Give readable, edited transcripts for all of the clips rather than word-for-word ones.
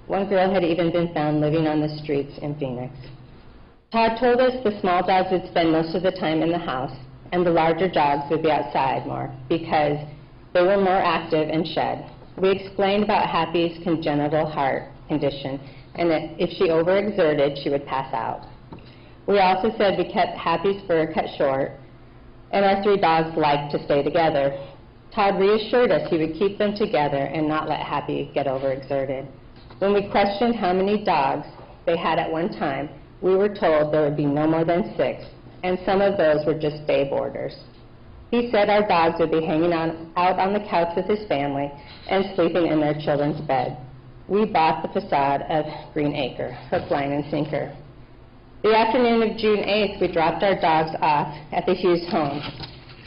One girl had even been found living on the streets in Phoenix. Todd told us the small dogs would spend most of the time in the house, and the larger dogs would be outside more because they were more active and shed. We explained about Happy's congenital heart condition, and that if she overexerted, she would pass out. We also said we kept Happy's fur cut short, and our 3 dogs liked to stay together. Todd reassured us he would keep them together and not let Happy get overexerted. When we questioned how many dogs they had at one time, we were told there would be no more than 6, and some of those were just day boarders. He said our dogs would be hanging out on the couch with his family and sleeping in their children's bed. We bought the facade of Green Acre, hook, line, and sinker. The afternoon of June 8th, we dropped our dogs off at the Hughes home.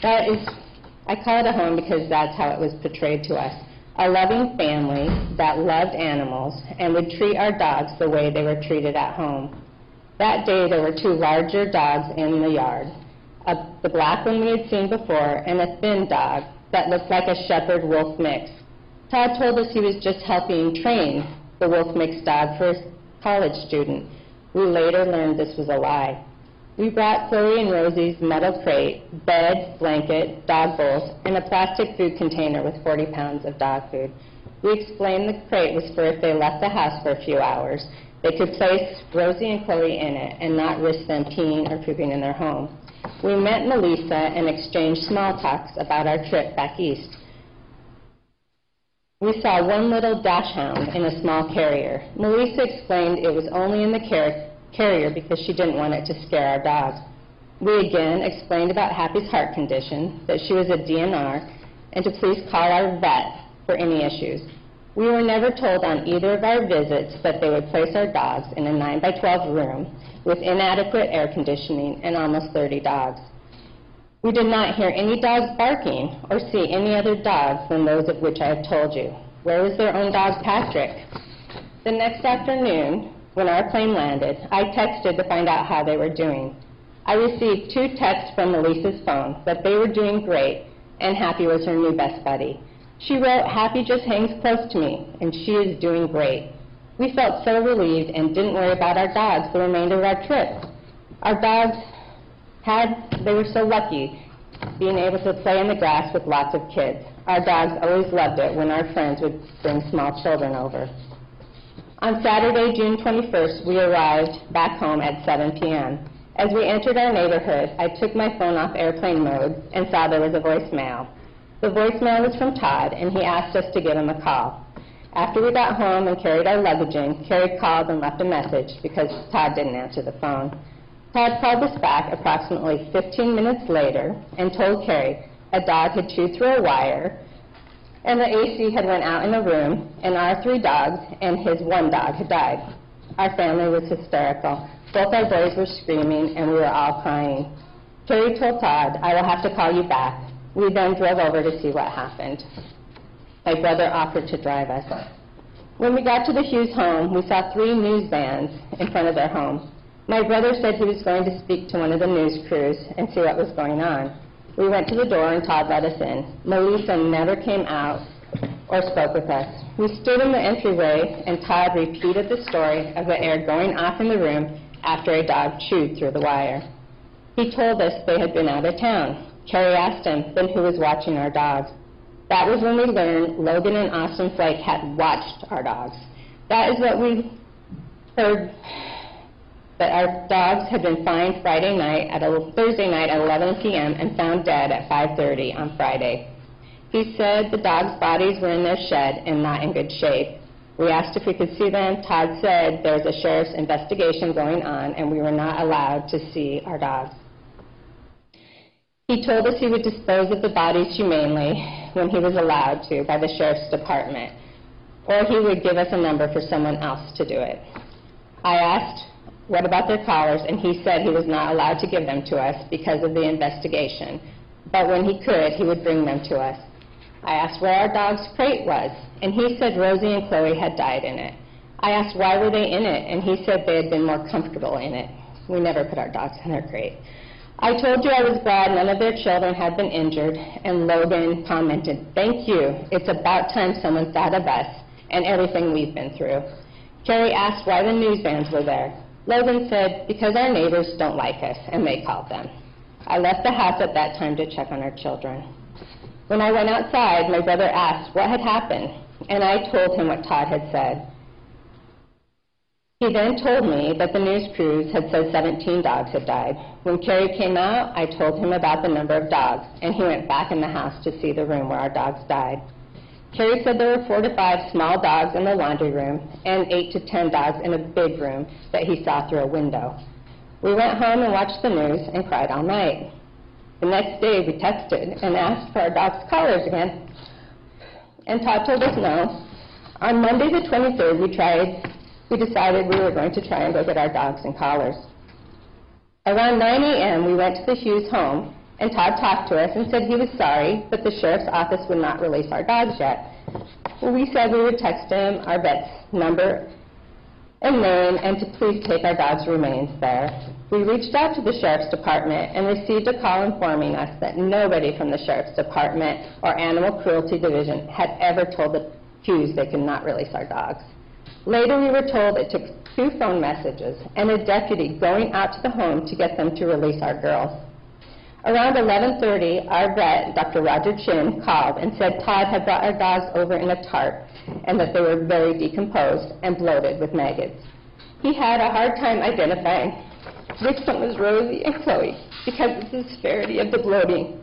I call it a home because that's how it was portrayed to us. A loving family that loved animals and would treat our dogs the way they were treated at home. That day, there were 2 larger dogs in the yard. The black one we had seen before, and a thin dog that looked like a shepherd-wolf mix. Todd told us he was just helping train the wolf mix dog for a college student. We later learned this was a lie. We brought Chloe and Rosie's metal crate, bed, blanket, dog bowls, and a plastic food container with 40 pounds of dog food. We explained the crate was for if they left the house for a few hours, they could place Rosie and Chloe in it and not risk them peeing or pooping in their home. We met MaLeisa and exchanged small talks about our trip back east. We saw one little dachshund in a small carrier. MaLeisa explained it was only in the carrier because she didn't want it to scare our dogs. We again explained about Happy's heart condition, that she was a DNR, and to please call our vet for any issues. We were never told on either of our visits that they would place our dogs in a 9-by-12 room with inadequate air conditioning and almost 30 dogs. We did not hear any dogs barking or see any other dogs than those of which I have told you. Where was their own dog, Patrick? The next afternoon, when our plane landed, I texted to find out how they were doing. I received 2 texts from MaLeisa's phone that they were doing great and Happy was her new best buddy. She wrote, "Happy just hangs close to me, and she is doing great." We felt so relieved and didn't worry about our dogs the remainder of our trip. Our dogs they were so lucky being able to play in the grass with lots of kids. Our dogs always loved it when our friends would bring small children over. On Saturday, June 21st, we arrived back home at 7 p.m. As we entered our neighborhood, I took my phone off airplane mode and saw there was a voicemail. The voicemail was from Todd, and he asked us to give him a call. After we got home and carried our luggage in, Carrie called and left a message because Todd didn't answer the phone. Todd called us back approximately 15 minutes later and told Carrie a dog had chewed through a wire and the AC had went out in the room and our 3 dogs and his 1 dog had died. Our family was hysterical. Both our boys were screaming and we were all crying. Carrie told Todd, "I will have to call you back." We then drove over to see what happened. My brother offered to drive us. When we got to the Hughes home, we saw 3 news vans in front of their home. My brother said he was going to speak to one of the news crews and see what was going on. We went to the door and Todd let us in. MaLeisa never came out or spoke with us. We stood in the entryway and Todd repeated the story of the air going off in the room after a dog chewed through the wire. He told us they had been out of town. Carrie asked him then who was watching our dogs. That was when we learned Logan and Austin Flake had watched our dogs. That is what we heard, that our dogs had been fined Thursday night at 11 p.m. and found dead at 5:30 on Friday. He said the dogs' bodies were in their shed and not in good shape. We asked if we could see them. Todd said there was a sheriff's investigation going on and we were not allowed to see our dogs. He told us he would dispose of the bodies humanely when he was allowed to by the sheriff's department, or he would give us a number for someone else to do it. I asked, what about their collars, and he said he was not allowed to give them to us because of the investigation, but when he could, he would bring them to us. I asked where our dog's crate was, and he said Rosie and Chloe had died in it. I asked why were they in it, and he said they had been more comfortable in it. We never put our dogs in their crate. I told you I was glad none of their children had been injured, and Logan commented, "Thank you. It's about time someone thought of us and everything we've been through." Carrie asked why the news vans were there. Logan said, because our neighbors don't like us, and they called them. I left the house at that time to check on our children. When I went outside, my brother asked what had happened, and I told him what Todd had said. He then told me that the news crews had said 17 dogs had died. When Carrie came out, I told him about the number of dogs, and he went back in the house to see the room where our dogs died. Carrie said there were 4 to 5 small dogs in the laundry room and 8 to 10 dogs in a big room that he saw through a window. We went home and watched the news and cried all night. The next day, we texted and asked for our dogs' collars again, and Todd told us no. On Monday the 23rd, we decided we were going to try and go get our dogs and collars. Around 9 a.m., we went to the Hughes home, and Todd talked to us and said he was sorry, but the sheriff's office would not release our dogs yet. Well, we said we would text him our vet's number and name and to please take our dogs' remains there. We reached out to the sheriff's department and received a call informing us that nobody from the sheriff's department or animal cruelty division had ever told the Hughes they could not release our dogs. Later, we were told it took 2 phone messages and a deputy going out to the home to get them to release our girls. Around 11:30, our vet, Dr. Roger Chin, called and said Todd had brought our dogs over in a tarp and that they were very decomposed and bloated with maggots. He had a hard time identifying which one was Rosie and Chloe because of the severity of the bloating.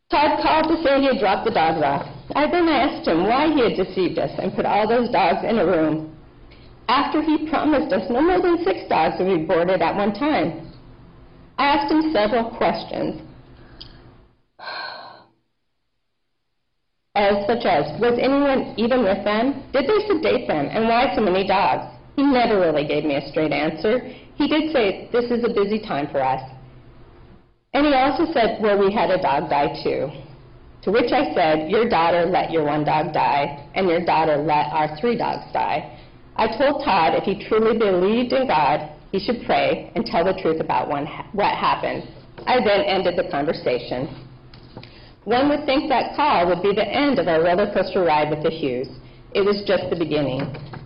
Todd called to say he had dropped the dogs off. I then asked him why he had deceived us and put all those dogs in a room after he promised us no more than 6 dogs would be boarded at one time. I asked him several questions, such as, was anyone even with them? Did they sedate them? And why so many dogs? He never really gave me a straight answer. He did say, this is a busy time for us. And he also said, well, we had a dog die too. To which I said, your daughter let your 1 dog die, and your daughter let our 3 dogs die. I told Todd if he truly believed in God, he should pray and tell the truth about what happened. I then ended the conversation. One would think that call would be the end of our roller coaster ride with the Hughes. It was just the beginning.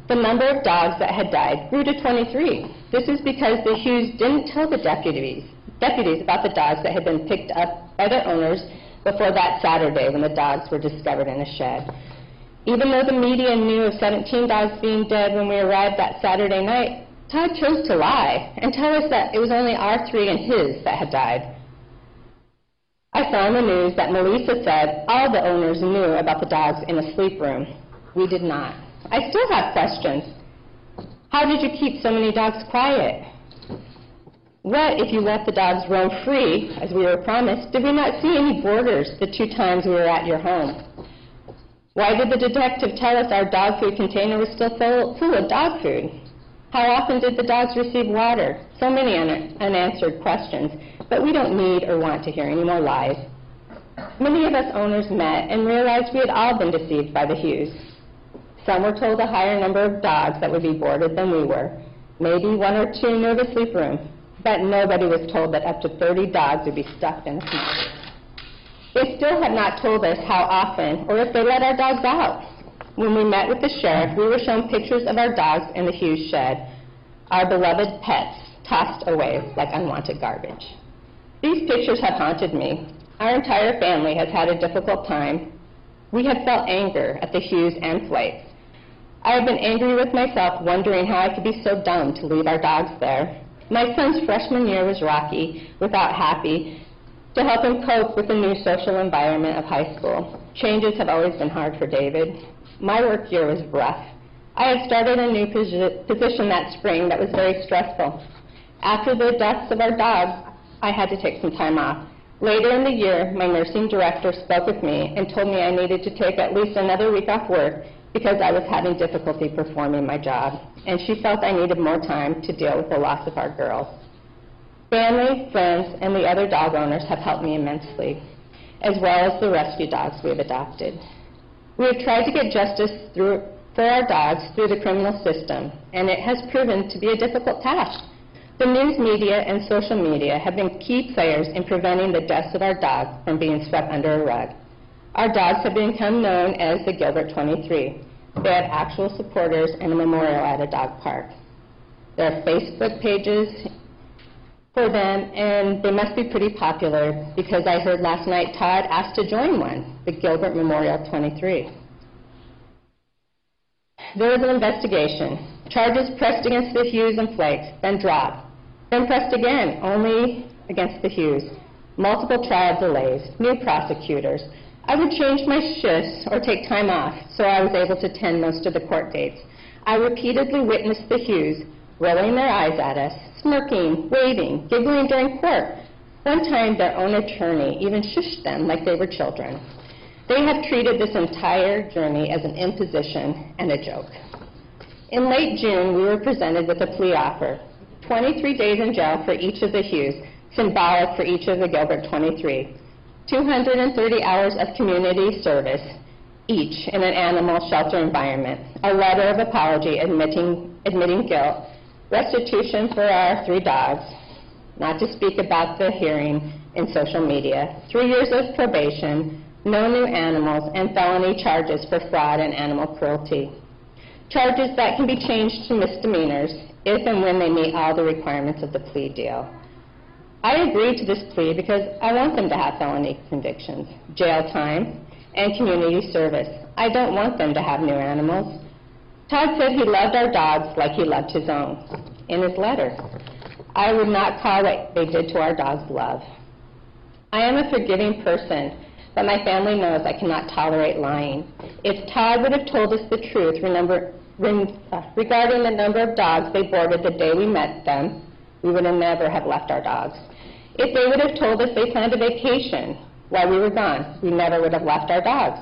The number of dogs that had died grew to 23. This is because the Hughes didn't tell the deputies about the dogs that had been picked up by their owners before that Saturday when the dogs were discovered in a shed. Even though the media knew of 17 dogs being dead when we arrived that Saturday night, Todd chose to lie and tell us that it was only our 3 and his that had died. I saw in the news that MaLeisa said all the owners knew about the dogs in a sleep room. We did not. I still have questions. How did you keep so many dogs quiet? What if you let the dogs roam free, as we were promised? Did we not see any boarders the 2 times we were at your home? Why did the detective tell us our dog food container was still full of dog food? How often did the dogs receive water? So many unanswered questions, but we don't need or want to hear any more lies. Many of us owners met and realized we had all been deceived by the Hughes. Some were told a higher number of dogs that would be boarded than we were, maybe 1 or 2 near the sleep room, but nobody was told that up to 30 dogs would be stuffed in a small room. They still have not told us how often or if they let our dogs out. When we met with the sheriff, we were shown pictures of our dogs in the Hughes shed, our beloved pets tossed away like unwanted garbage. These pictures have haunted me. Our entire family has had a difficult time. We have felt anger at the Hughes and Flights. I have been angry with myself, wondering how I could be so dumb to leave our dogs there. My son's freshman year was rocky, without Happy, to help him cope with the new social environment of high school. Changes have always been hard for David. My work year was rough. I had started a new position that spring that was very stressful. After the deaths of our dogs, I had to take some time off. Later in the year, my nursing director spoke with me and told me I needed to take at least another week off work because I was having difficulty performing my job, and she felt I needed more time to deal with the loss of our girls. Family, friends, and the other dog owners have helped me immensely, as well as the rescue dogs we have adopted. We have tried to get justice for our dogs through the criminal system, and it has proven to be a difficult task. The news media and social media have been key players in preventing the deaths of our dogs from being swept under a rug. Our dogs have become known as the Gilbert 23. They had actual supporters and a memorial at a dog park. There are Facebook pages for them, and they must be pretty popular because I heard last night Todd asked to join one, the Gilbert Memorial 23. There was an investigation. Charges pressed against the Hughes and Flakes, then dropped. Then pressed again, only against the Hughes. Multiple trial delays, new prosecutors. I would change my shifts or take time off, so I was able to attend most of the court dates. I repeatedly witnessed the Hughes rolling their eyes at us, smirking, waving, giggling during court. One time, their own attorney even shushed them like they were children. They have treated this entire journey as an imposition and a joke. In late June, we were presented with a plea offer, 23 days in jail for each of the Hughes, symbolic for each of the Gilbert 23, 230 hours of community service, each in an animal shelter environment, a letter of apology admitting guilt, restitution for our 3 dogs, not to speak about the hearing in social media, 3 years of probation, no new animals, and felony charges for fraud and animal cruelty. Charges that can be changed to misdemeanors if and when they meet all the requirements of the plea deal. I agreed to this plea because I want them to have felony convictions, jail time, and community service. I don't want them to have new animals. Todd said he loved our dogs like he loved his own in his letter. I would not call what they did to our dogs love. I am a forgiving person, but my family knows I cannot tolerate lying. If Todd would have told us the truth regarding the number of dogs they boarded the day we met them, we would have never have left our dogs. If they would have told us they planned a vacation while we were gone, we never would have left our dogs.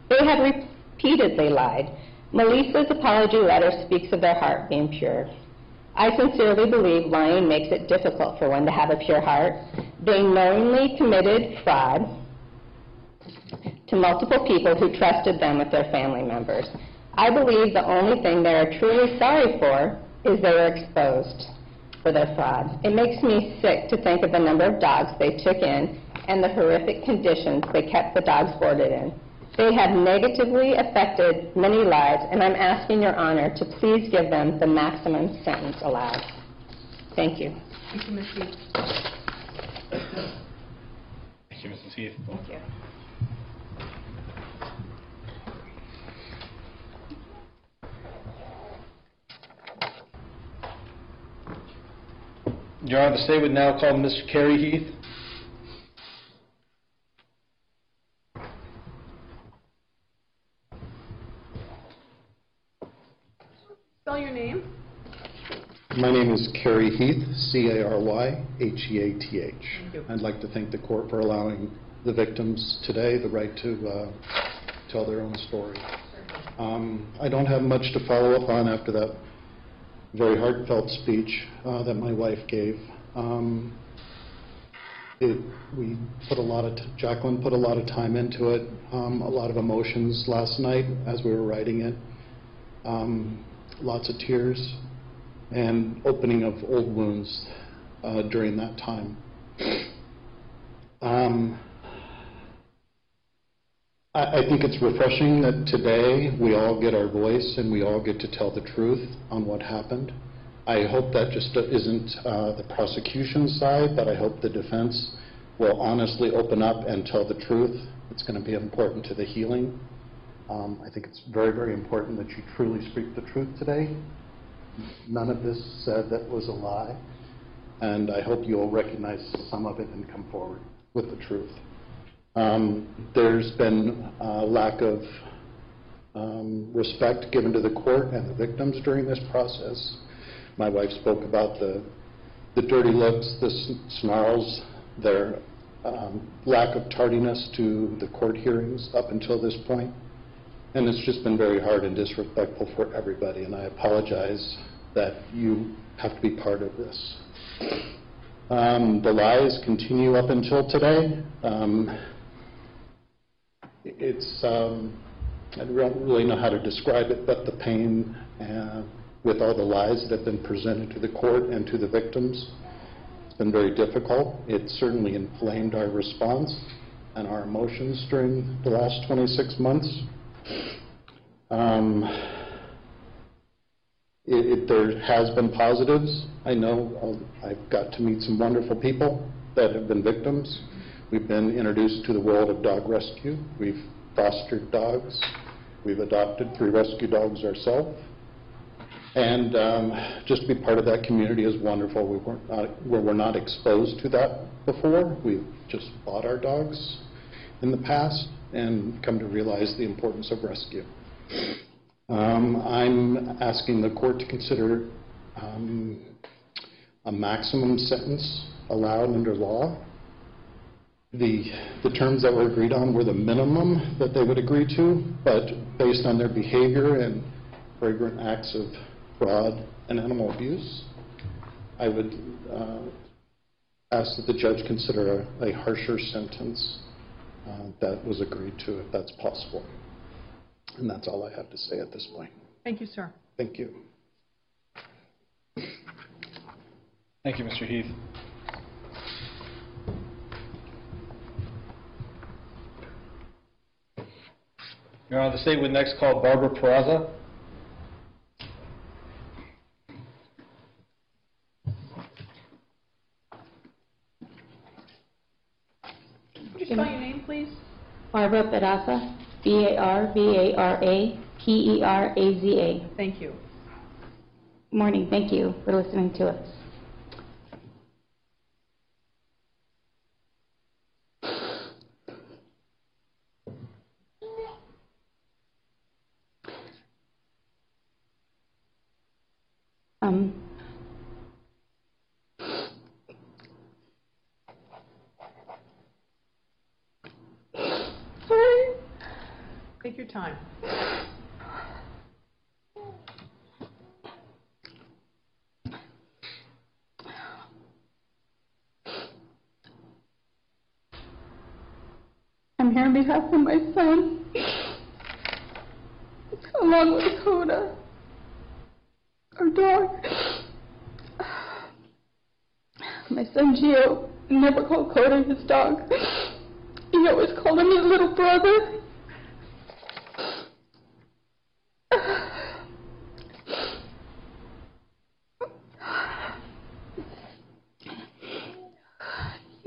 They have repeatedly lied. MaLeisa's apology letter speaks of their heart being pure. I sincerely believe lying makes it difficult for one to have a pure heart. They knowingly committed fraud to multiple people who trusted them with their family members. I believe the only thing they are truly sorry for is they were exposed for their fraud. It makes me sick to think of the number of dogs they took in and the horrific conditions they kept the dogs boarded in. They have negatively affected many lives, and I'm asking your honor to please give them the maximum sentence allowed. Thank you. Thank you, Ms. Heath. Thank you, Mrs. Heath. Thank you. Your Honor, the state would now call Mr. Kerry Heath. Spell your name. My name is Kerry Heath, C-A-R-Y-H-E-A-T-H. Thank you. I'd like to thank the court for allowing the victims today the right to tell their own story. I don't have much to follow up on after that very heartfelt speech that my wife gave. Jacqueline put a lot of time into it, a lot of emotions last night as we were writing it, lots of tears, and opening of old wounds during that time. I think it's refreshing that today we all get our voice and we all get to tell the truth on what happened. I hope that just isn't the prosecution side, but I hope the defense will honestly open up and tell the truth. It's going to be important to the healing. I think it's very, very important that you truly speak the truth today. None of this said that was a lie, and I hope you'll recognize some of it and come forward with the truth. There's been a lack of respect given to the court and the victims during this process. My wife spoke about the dirty looks, the snarls, their lack of tardiness to the court hearings up until this point. And it's just been very hard and disrespectful for everybody, and I apologize that you have to be part of this. The lies continue up until today. I don't really know how to describe it, but the pain with all the lies that have been presented to the court and to the victims, it's been very difficult. It certainly inflamed our response and our emotions during the last 26 months. There has been positives. I know I've got to meet some wonderful people that have been victims. We've been introduced to the world of dog rescue. We've fostered dogs. We've adopted 3 rescue dogs ourselves. And just to be part of that community is wonderful. We were not exposed to that before. We've just bought our dogs in the past and come to realize the importance of rescue. I'm asking the court to consider a maximum sentence allowed under law. The terms that were agreed on were the minimum that they would agree to, but based on their behavior and flagrant acts of fraud and animal abuse, I would ask that the judge consider a harsher sentence that was agreed to, if that's possible. And that's all I have to say at this point. Thank you, sir. Thank you. Thank you, Mr. Heath. Your Honor, the state would next call Barbara Peraza. Could you spell your name, please? Barbara Peraza, B-A-R-B-A-R-A-P-E-R-A-Z-A. Thank you. Morning. Thank you for listening to us. Take your time. I'm here on behalf of my son, along with Coda, our dog. My son Gio never called Coda his dog. He always called him his little brother.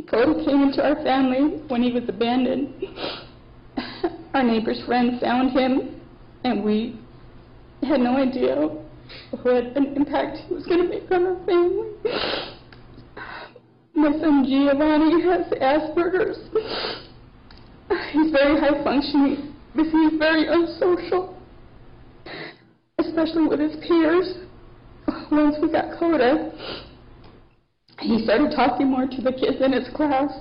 Coda came into our family when he was abandoned. Our neighbor's friend found him, and we had no idea what an impact he was going to make on our family. My son Giovanni has Asperger's. He's very high functioning, but he's very unsocial, especially with his peers. Once we got Coda, he started talking more to the kids in his class.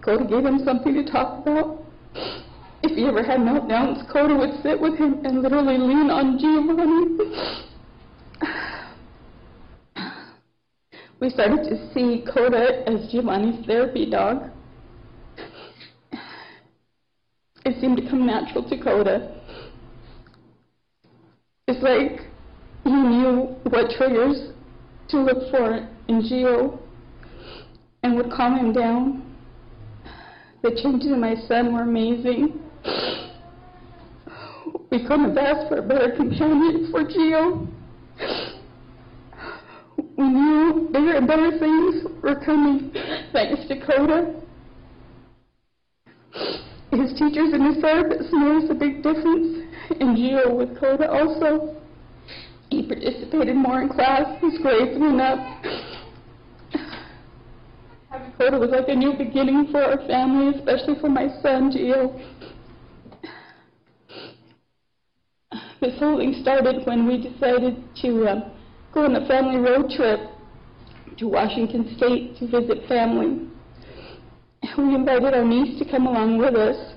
Coda gave him something to talk about. If he ever had meltdowns, Coda would sit with him and literally lean on Giovanni. We started to see Coda as Giovanni's therapy dog. It seemed to come natural to Coda. It's like he knew what triggers to look for in Gio and would calm him down. The changes in my son were amazing. We couldn't have asked for a better companion for Gio. We knew bigger and better things were coming thanks to Coda. His teachers and his therapists noticed a big difference in Gio with Coda also. He participated more in class, his grades went up. Having Coda was like a new beginning for our family, especially for my son, Gio. This whole thing started when we decided to go on a family road trip to Washington State to visit family. We invited our niece to come along with us.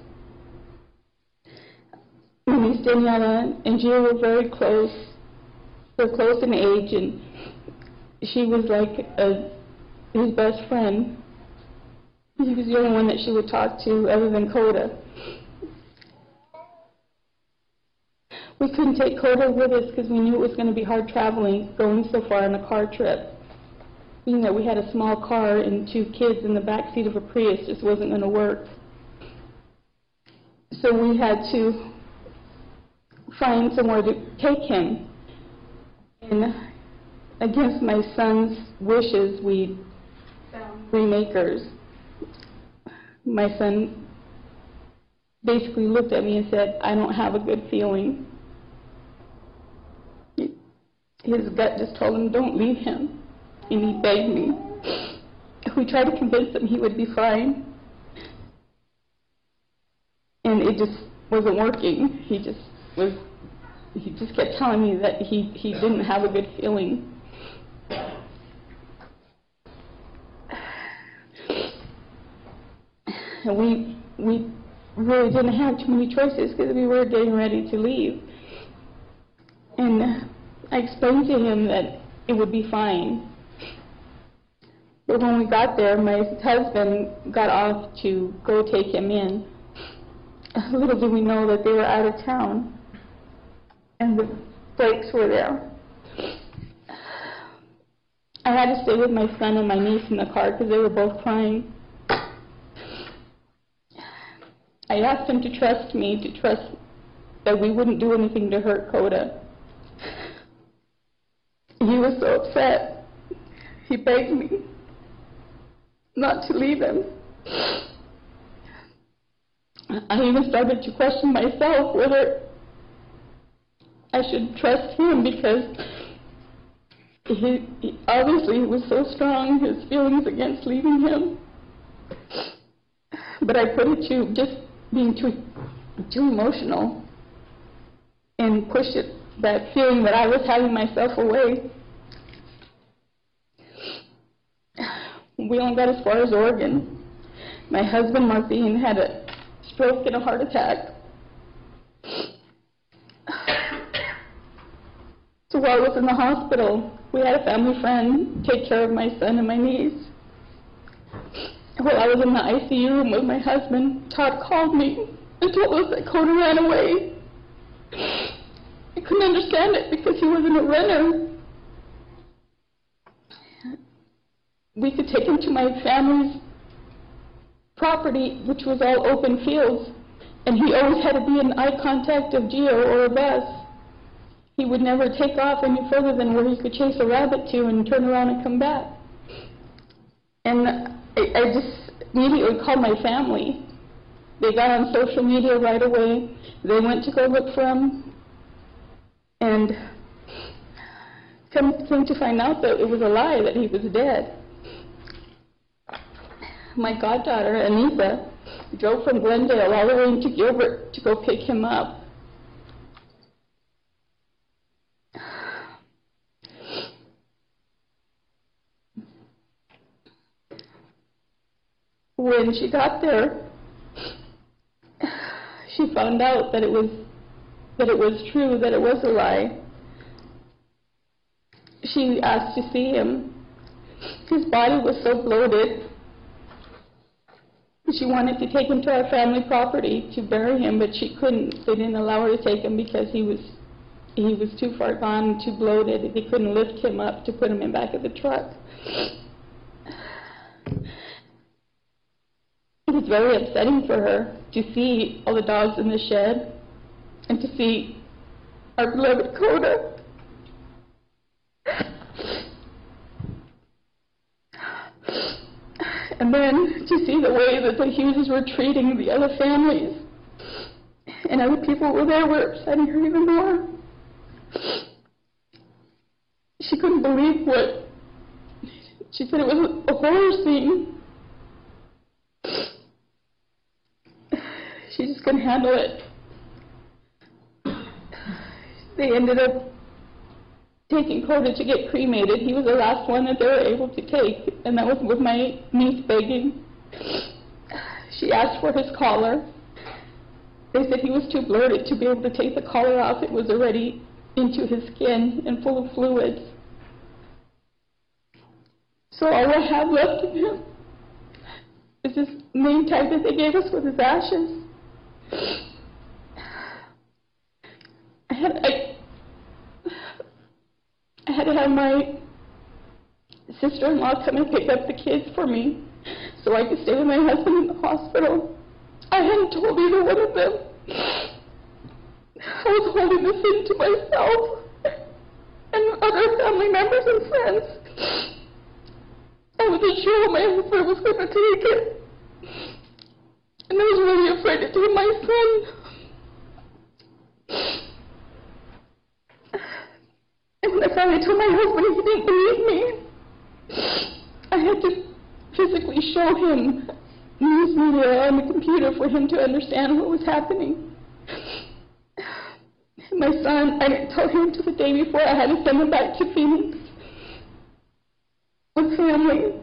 My niece Daniela and Gio were very close. They're close in age, and she was like his best friend. He was the only one that she would talk to other than Coda. We couldn't take Coda with us because we knew it was going to be hard traveling, going so far on a car trip. Being that we had a small car and 2 kids in the back seat of a Prius just wasn't going to work. So we had to find somewhere to take him. And against my son's wishes, we found 3 makers. My son basically looked at me and said, "I don't have a good feeling." His gut just told him, "Don't leave him." And he begged me. We tried to convince him he would be fine. And it just wasn't working. He just kept telling me that he didn't have a good feeling. And we really didn't have too many choices because we were getting ready to leave. And I explained to him that it would be fine. But when we got there, my husband got off to go take him in. Little did we know that they were out of town, and the Blakes were there. I had to stay with my son and my niece in the car because they were both crying. I asked him to trust me, to trust that we wouldn't do anything to hurt Coda. He was so upset. He begged me not to leave him. I even started to question myself whether I should trust him, because he obviously was so strong, his feelings against leaving him. But I put it to just being too emotional and pushed it, that feeling that I was having myself away. We only got as far as Oregon. My husband, Martine, had a stroke and a heart attack. So while I was in the hospital, we had a family friend take care of my son and my niece. While I was in the ICU room with my husband, Todd called me and told us that Coda ran away. I couldn't understand it because he wasn't a renter. We could take him to my family's property, which was all open fields, and he always had to be in eye contact of Geo or a bus. He would never take off any further than where he could chase a rabbit to and turn around and come back. And I just immediately called my family. They got on social media right away. They went to go look for him, and came to find out that it was a lie, that he was dead. My goddaughter, Anissa, drove from Glendale all the way into Gilbert to go pick him up. When she got there, she found out that it was true, that it was a lie. She asked to see him. His body was so bloated. She wanted to take him to our family property to bury him, but she couldn't. They didn't allow her to take him because he was too far gone, too bloated. They couldn't lift him up to put him in back of the truck. It was very upsetting for her to see all the dogs in the shed and to see our beloved Coda. And then to see the way that the Hughes were treating the other families and other people were there were upsetting her even more. She couldn't believe what, she said it was a horror scene. She just couldn't handle it. They ended up taking Coda to get cremated. He was the last one that they were able to take, and that was with my niece begging. She asked for his collar. They said he was too bloated to be able to take the collar off. It was already into his skin and full of fluids. So all I have left of him is this name tag that they gave us with his ashes. I had to have my sister-in-law come and pick up the kids for me so I could stay with my husband in the hospital. I hadn't told either one of them. was holding this in to myself and other family members and friends. I wasn't sure my husband was going to take it. And I was really afraid to take my son. And when I finally told my husband, he didn't believe me. I had to physically show him news media on the computer for him to understand what was happening. And my son, I didn't tell him until the day before. I had to send him back to Phoenix with family.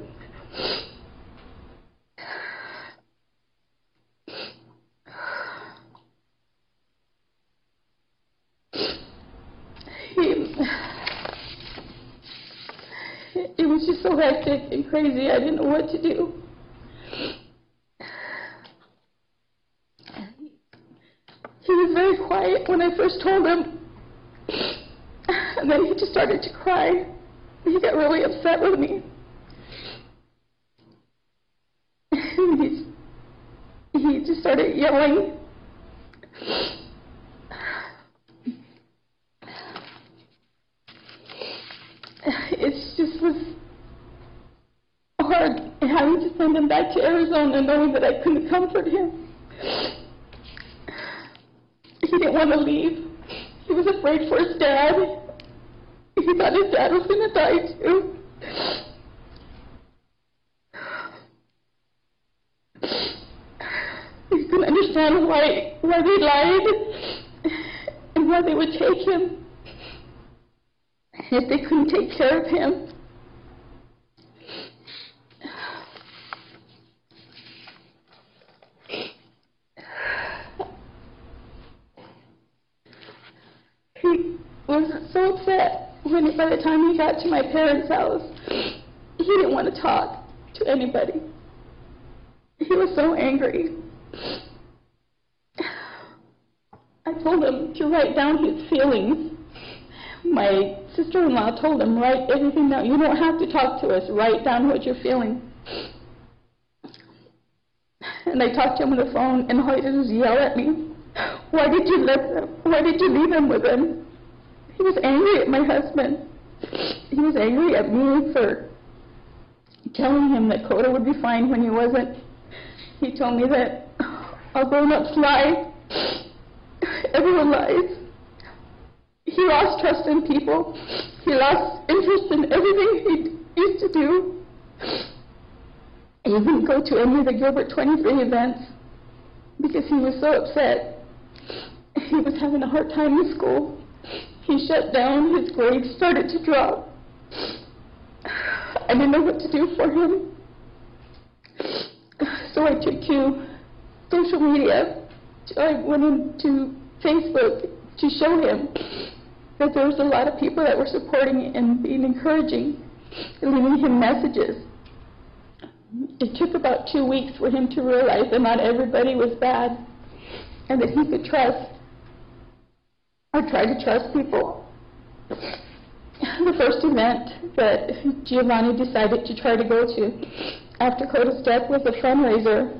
It was just so hectic and crazy, I didn't know what to do. He was very quiet when I first told him, and then he just started to cry. He got really upset with me. He just started yelling. It just was hard having to send him back to Arizona knowing that I couldn't comfort him. He didn't want to leave. He was afraid for his dad. He thought his dad was going to die too. He couldn't understand why they lied and why they would take him if they couldn't take care of him. He was so upset when, by the time he got to my parents' house, he didn't want to talk to anybody. He was so angry. I told him to write down his feelings. My sister-in-law told him, write everything down. You don't have to talk to us. Write down what you're feeling. And I talked to him on the phone, and all he did was yell at me. Why did you let him? Why did you leave him with him? He was angry at my husband. He was angry at me for telling him that Coda would be fine when he wasn't. He told me that all grown-ups lie. Everyone lies. He lost trust in people. He lost interest in everything he used to do. He didn't go to any of the Gilbert 23 events because he was so upset. He was having a hard time in school. He shut down. His grades started to drop. I didn't know what to do for him. So I took to social media. I went into Facebook to show him that there was a lot of people that were supporting and being encouraging and leaving him messages. It took about 2 weeks for him to realize that not everybody was bad and that he could trust or try to trust people. The first event that Giovanni decided to try to go to after Coda's death was a fundraiser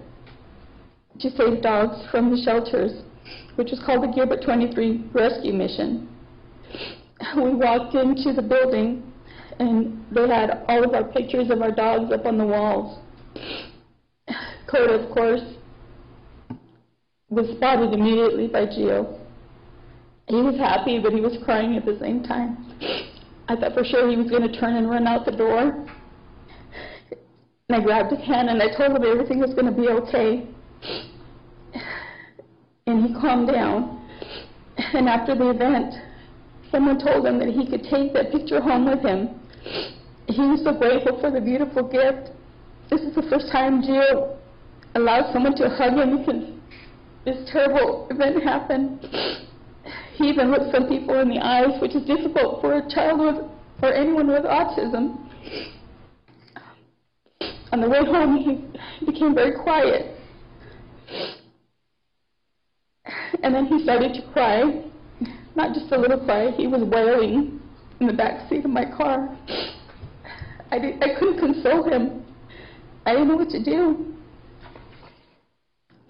to save dogs from the shelters, which was called the Gilbert 23 Rescue Mission. We walked into the building and they had all of our pictures of our dogs up on the walls. Coda, of course, was spotted immediately by Gio. He was happy, but he was crying at the same time. I thought for sure he was going to turn and run out the door. And I grabbed his hand and I told him everything was going to be okay. And he calmed down. And after the event, someone told him that he could take that picture home with him. He was so grateful for the beautiful gift. This is the first time Gio allowed someone to hug him because this terrible event happened. He even looked some people in the eyes, which is difficult for a child with, or anyone with autism. On the way home, he became very quiet. And then he started to cry. Not just a little cry, he was wailing in the back seat of my car. I couldn't console him. I didn't know what to do.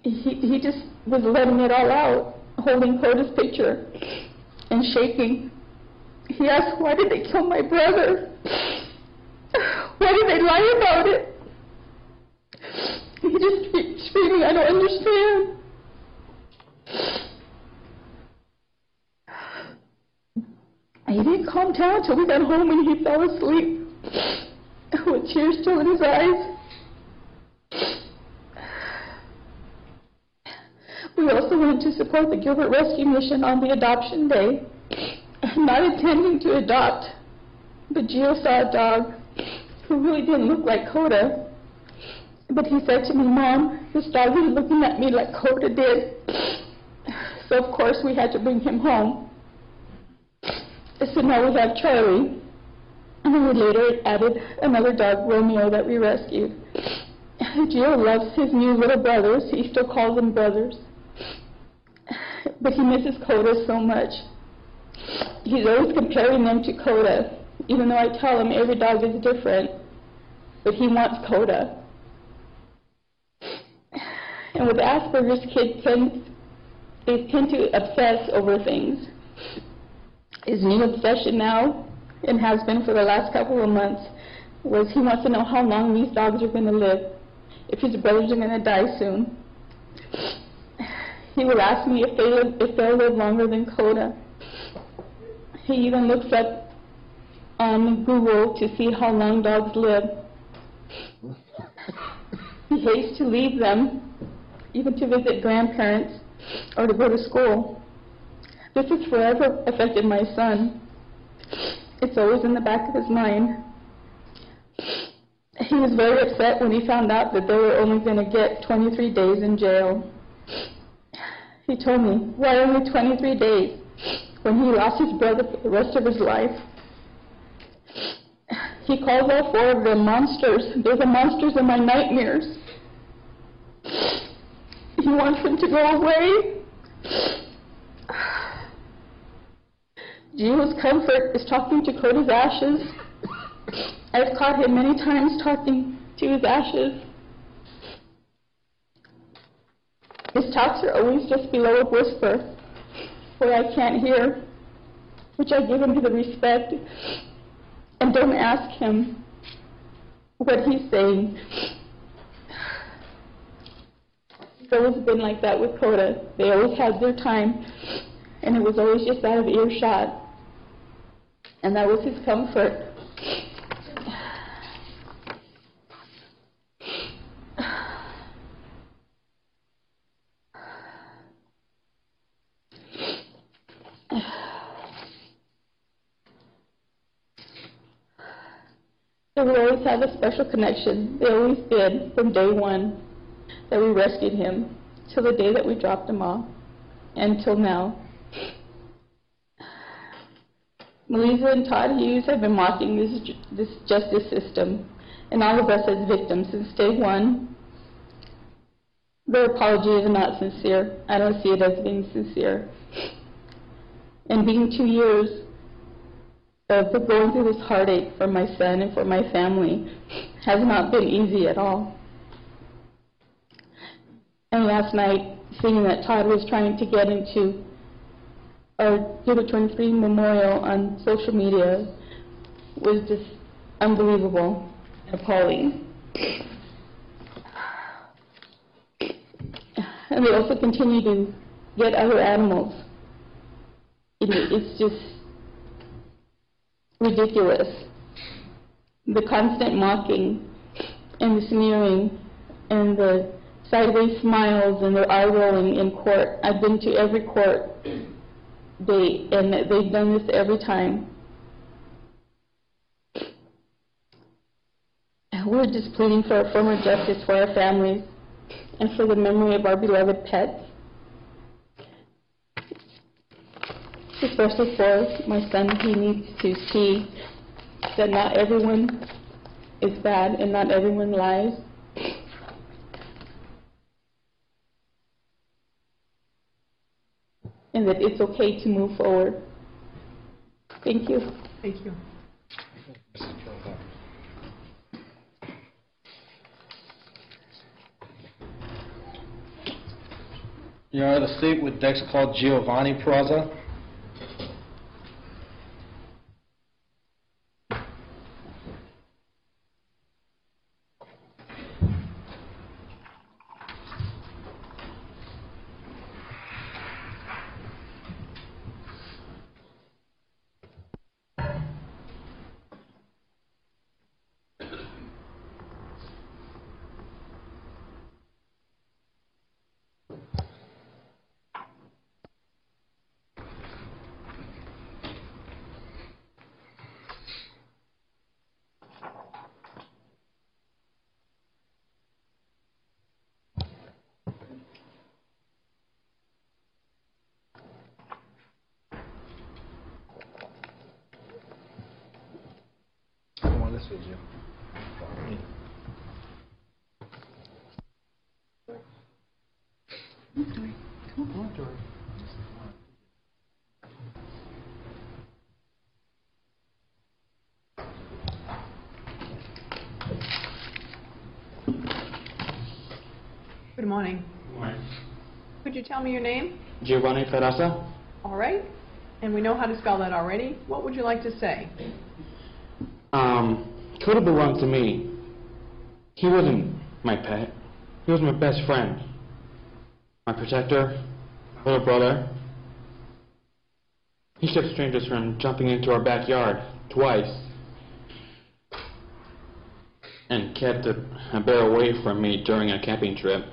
He just was letting it all out. holding Coda's picture and shaking. He asked, why did they kill my brother? Why did they lie about it? He just screaming, I don't understand. He didn't calm down until we got home and he fell asleep with tears still in his eyes. We also went to support the Gilbert Rescue Mission on the adoption day, not intending to adopt, but Gio saw a dog who really didn't look like Coda. But he said to me, Mom, this dog is looking at me like Coda did. So of course we had to bring him home. So now we have Charlie, and then we later added another dog, Romeo, that we rescued. Gio loves his new little brothers. He still calls them brothers. But he misses Coda so much. He's always comparing them to Coda, even though I tell him every dog is different, but he wants Coda. And with Asperger's, kids tend to obsess over things. His new obsession now, and has been for the last couple of months, was he wants to know how long these dogs are going to live, if his brothers are going to die soon. He will ask me if they'll live longer than Coda. He even looks up on Google to see how long dogs live. He hates to leave them, even to visit grandparents or to go to school. This has forever affected my son. It's always in the back of his mind. He was very upset when he found out that they were only going to get 23 days in jail. He told me, why only 23 days when he lost his brother for the rest of his life? He calls all four of them monsters. They're the monsters in my nightmares. He wants them to go away. Gio's comfort is talking to Coda's ashes. I've caught him many times talking to his ashes. His talks are always just below a whisper, where I can't hear, which I give him to the respect, and don't ask him what he's saying. It's always been like that with Coda. They always had their time, and it was always just out of earshot. And that was his comfort. They would always have a special connection. They always did, from day one that we rescued him, till the day that we dropped him off, and till now. MaLeisa and Todd Hughes have been mocking this justice system and all of us as victims since day one. Their apology is not sincere. I don't see it as being sincere. And being 2 years of going through this heartache for my son and for my family has not been easy at all. And last night, seeing that Todd was trying to get into our Gilbert 23 memorial on social media was just unbelievable and appalling. And they also continue to get other animals. It's just ridiculous. The constant mocking and the sneering and the sideways smiles and the eye rolling in court. I've been to every court date, and they've done this every time. We're just pleading for a form of justice for our families and for the memory of our beloved pets. Especially for my son, he needs to see that not everyone is bad and not everyone lies. And that it's okay to move forward. Thank you. Thank you. Your Honor, the state would next call Giovanni Peraza. This was you. Good morning. Could you tell me your name? Giovanni Peraza. All right. And we know how to spell that already. What would you like to say? Coda belonged to me. He wasn't my pet. He was my best friend. My protector, my little brother. He kept strangers from jumping into our backyard twice. And kept a bear away from me during a camping trip.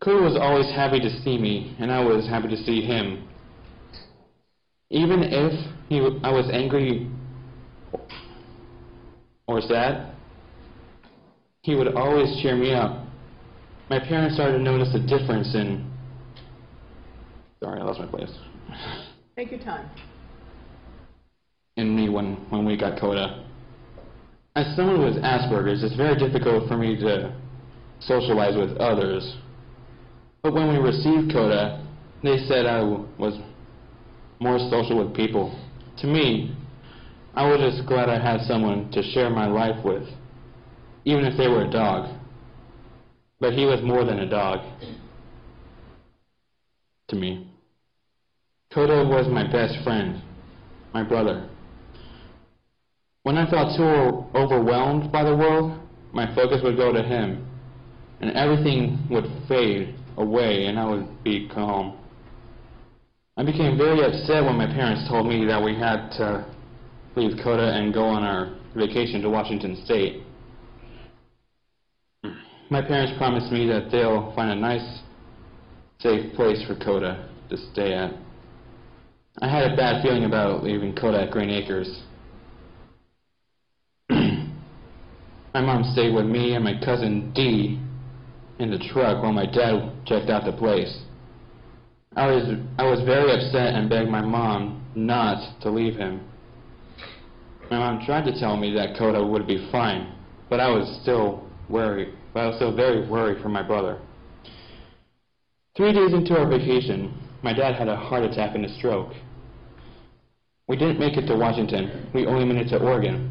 Coda was always happy to see me, and I was happy to see him. Even if I was angry or sad, he would always cheer me up. My parents started to notice a difference in... Sorry, I lost my place. Take your time. In me when we got Coda. As someone with Asperger's, it's very difficult for me to socialize with others. But when we received Coda, they said I was more social with people. To me, I was just glad I had someone to share my life with, even if they were a dog. But he was more than a dog to me. Coda was my best friend, my brother. When I felt too overwhelmed by the world, my focus would go to him, and everything would fade away and I would be calm. I became very upset when my parents told me that we had to leave Coda and go on our vacation to Washington State. My parents promised me that they'll find a nice, safe place for Coda to stay at. I had a bad feeling about leaving Coda at Green Acres. My mom stayed with me and my cousin Dee in the truck while my dad checked out the place. I was very upset and begged my mom not to leave him. My mom tried to tell me that Coda would be fine, but I was still worried. But I was still very worried for my brother. 3 days into our vacation, my dad had a heart attack and a stroke. We didn't make it to Washington. We only made it to Oregon.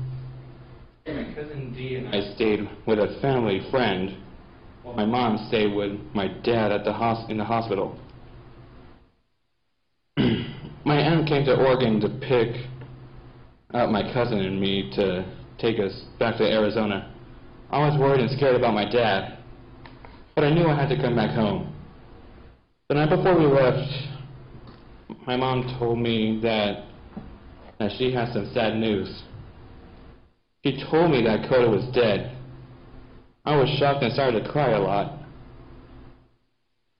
My cousin Dee and I stayed with a family friend, while my mom stayed with my dad at in the hospital. My aunt came to Oregon to pick up my cousin and me to take us back to Arizona. I was worried and scared about my dad, but I knew I had to come back home. The night before we left, my mom told me that she had some sad news. She told me that Coda was dead. I was shocked and started to cry a lot.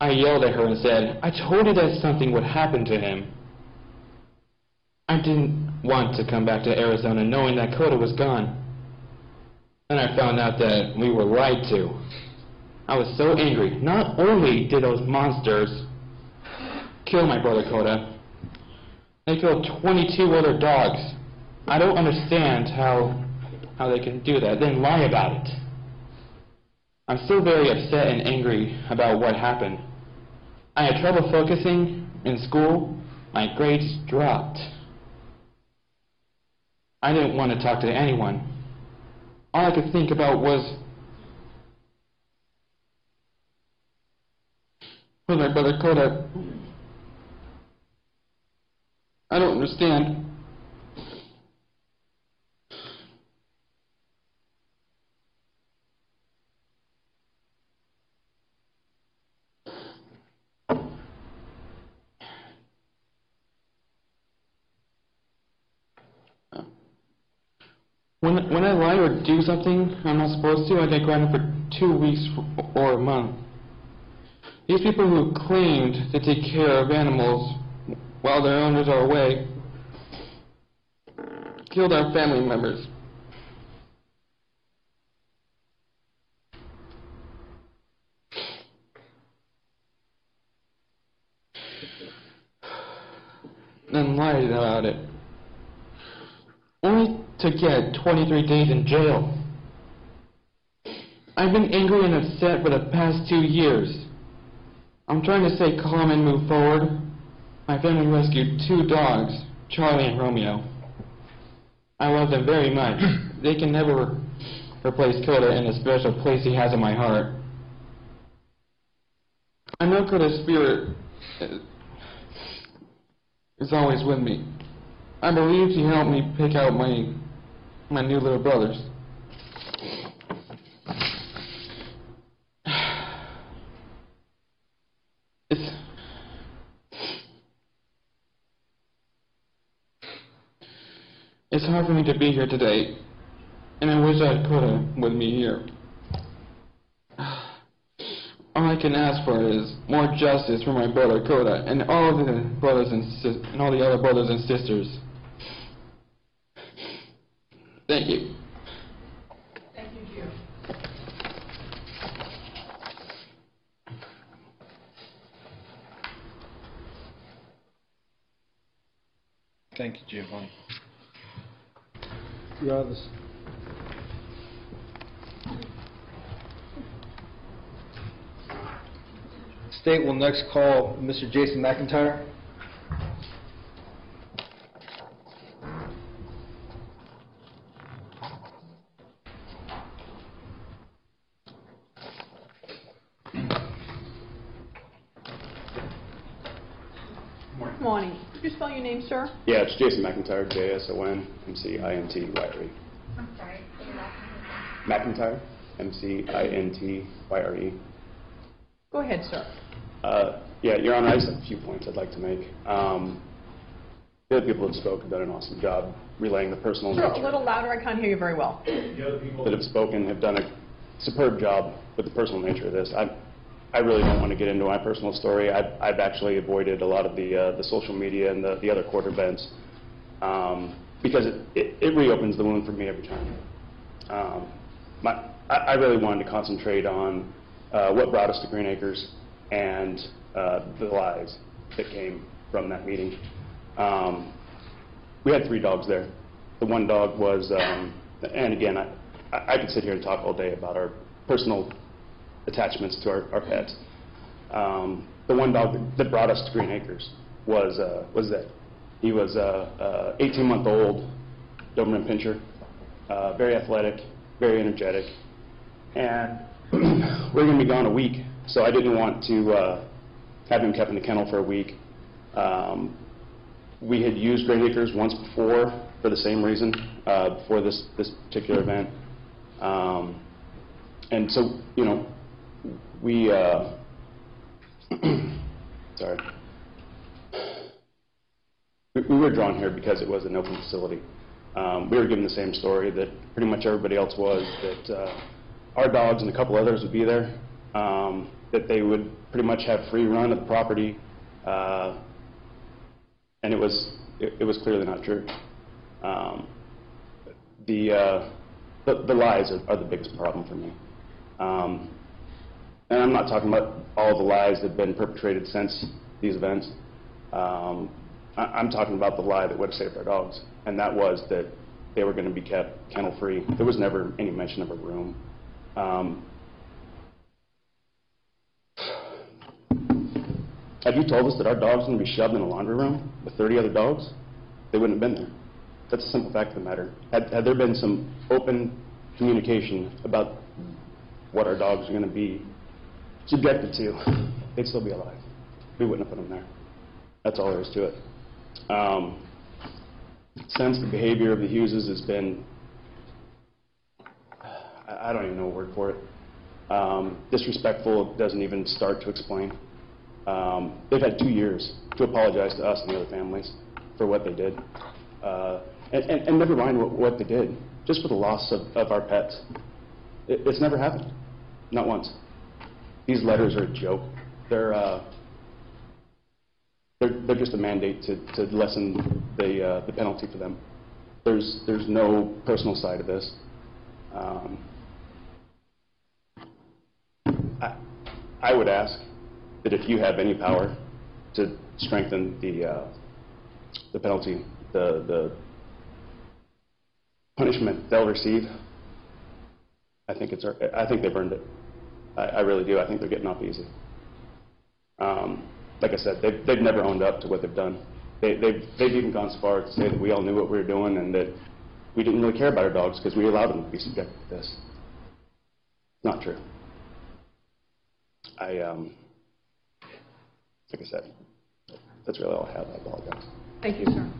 I yelled at her and said, "I told you that something would happen to him." I didn't want to come back to Arizona knowing that Coda was gone. Then I found out that we were lied to. I was so angry. Not only did those monsters kill my brother Coda, they killed 22 other dogs. I don't understand how they can do that, then lie about it. I'm still very upset and angry about what happened. I had trouble focusing in school. My grades dropped. I didn't want to talk to anyone. All I could think about was with my brother Koda. I don't understand. When I lie or do something I'm not supposed to, I get grounded for 2 weeks or a month. These people who claimed to take care of animals while their owners are away killed our family members. And lied about it, only to get 23 days in jail. I've been angry and upset for the past 2 years. I'm trying to stay calm and move forward. My family rescued 2 dogs, Charlie and Romeo. I love them very much. They can never replace Koda in the special place he has in my heart. I know Koda's spirit is always with me. I believe he helped me pick out my new little brothers. It's hard for me to be here today, and I wish I had Koda with me here. All I can ask for is more justice for my brother Koda and all the brothers and all the other brothers and sisters. Thank you. Thank you, Gio. Thank you, Giovanni. Your Honor, the State will next call Mr. Jason McIntyre. Good morning. Could you spell your name, sir? Yeah, it's Jason McIntyre, J-S-O-N-M-C-I-N-T-Y-R-E. I'm sorry, say your last name. McIntyre, M-C-I-N-T-Y-R-E. Go ahead, sir. Yeah, Your Honor, I just have a few points I'd like to make. The other people that spoke have done an awesome job relaying the personal Sir, nature. a little louder, I can't hear you very well. The other people that have spoken have done a superb job with the personal nature of this. I really don't want to get into my personal story. I've actually avoided a lot of the social media and the other court events because it reopens the wound for me every time. I really wanted to concentrate on what brought us to Green Acres and the lies that came from that meeting. We had 3 dogs there. The one dog was, and again, I could sit here and talk all day about our personal attachments to our pets. The one dog that brought us to Green Acres was Zed. He was 18-month-old Doberman Pinscher, very athletic, very energetic, and we're going to be gone a week, so I didn't want to have him kept in the kennel for a week. We had used Green Acres once before for the same reason, before this particular event, and so, you know, we, sorry. We were drawn here because it was an open facility. We were given the same story that pretty much everybody else was, that our dogs and a couple others would be there, that they would pretty much have free run of the property, and it was clearly not true. The lies are the biggest problem for me. And I'm not talking about all the lies that have been perpetrated since these events. I'm talking about the lie that would have saved our dogs, and that was that they were going to be kept kennel-free. There was never any mention of a room. Had you told us that our dogs were going to be shoved in a laundry room with 30 other dogs, they wouldn't have been there. That's a simple fact of the matter. Had there been some open communication about what our dogs are going to be subjected to, they'd still be alive. we wouldn't have put them there. That's all there is to it. Since the behavior of the Hugheses has been, I don't even know a word for it. Disrespectful doesn't even start to explain. They've had 2 years to apologize to us and the other families for what they did. And never mind what they did, just for the loss of our pets. It's never happened, not once. These letters are a joke. They're just a mandate to lessen the penalty for them. There's no personal side of this. I would ask that if you have any power to strengthen the penalty, the punishment they'll receive, I think they've earned it. I really do. I think they're getting off easy. Like I said, they've never owned up to what they've done. They've even gone so far to say that we all knew what we were doing and that we didn't really care about our dogs because we allowed them to be subjected to this. Not true. Like I said, that's really all I have. I apologize. Thank you, sir.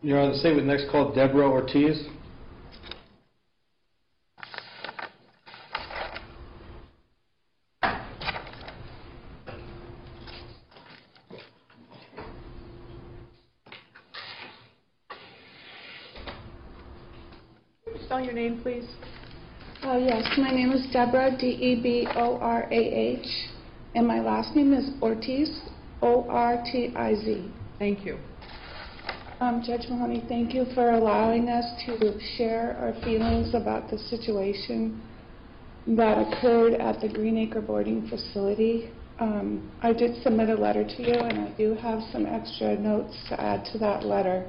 Your Honor, the state would next call Deborah Ortiz. Spell your name, please. Yes, my name is Deborah, D-E-B-O-R-A-H, and my last name is Ortiz, O-R-T-I-Z. Thank you. Judge Mahoney, thank you for allowing us to share our feelings about the situation that occurred at the Green Acre boarding facility. I did submit a letter to you, and I do have some extra notes to add to that letter.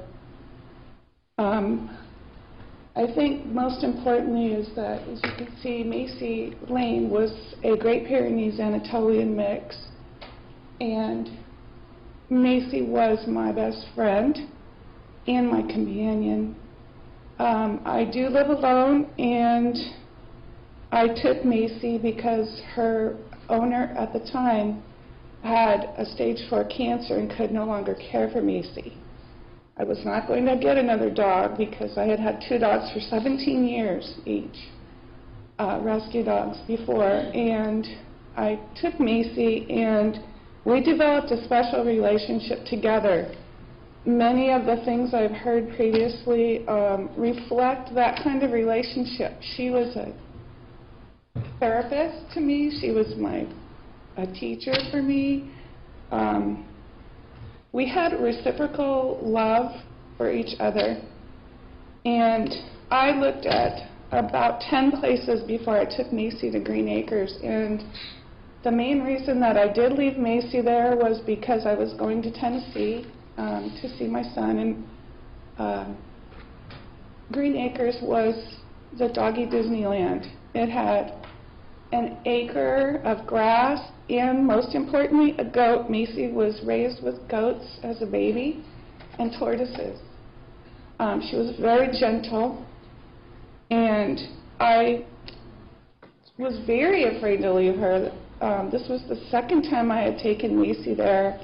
I think most importantly is that, as you can see, Macy Lane was a Great Pyrenees Anatolian mix, and Macy was my best friend and my companion. I do live alone, and I took Macy because her owner at the time had a stage 4 cancer and could no longer care for Macy. I was not going to get another dog because I had had 2 dogs for 17 years each, rescue dogs before, and I took Macy and we developed a special relationship together. Many of the things I've heard previously reflect that kind of relationship. She was a therapist to me. She was a teacher for me. We had reciprocal love for each other. And I looked at about 10 places before I took Macy to Green Acres. And the main reason that I did leave Macy there was because I was going to Tennessee to see my son, and Green Acres was the doggy Disneyland. It had an acre of grass and, most importantly, a goat. Macy was raised with goats as a baby and tortoises. She was very gentle, and I was very afraid to leave her. This was the second time I had taken Macy there.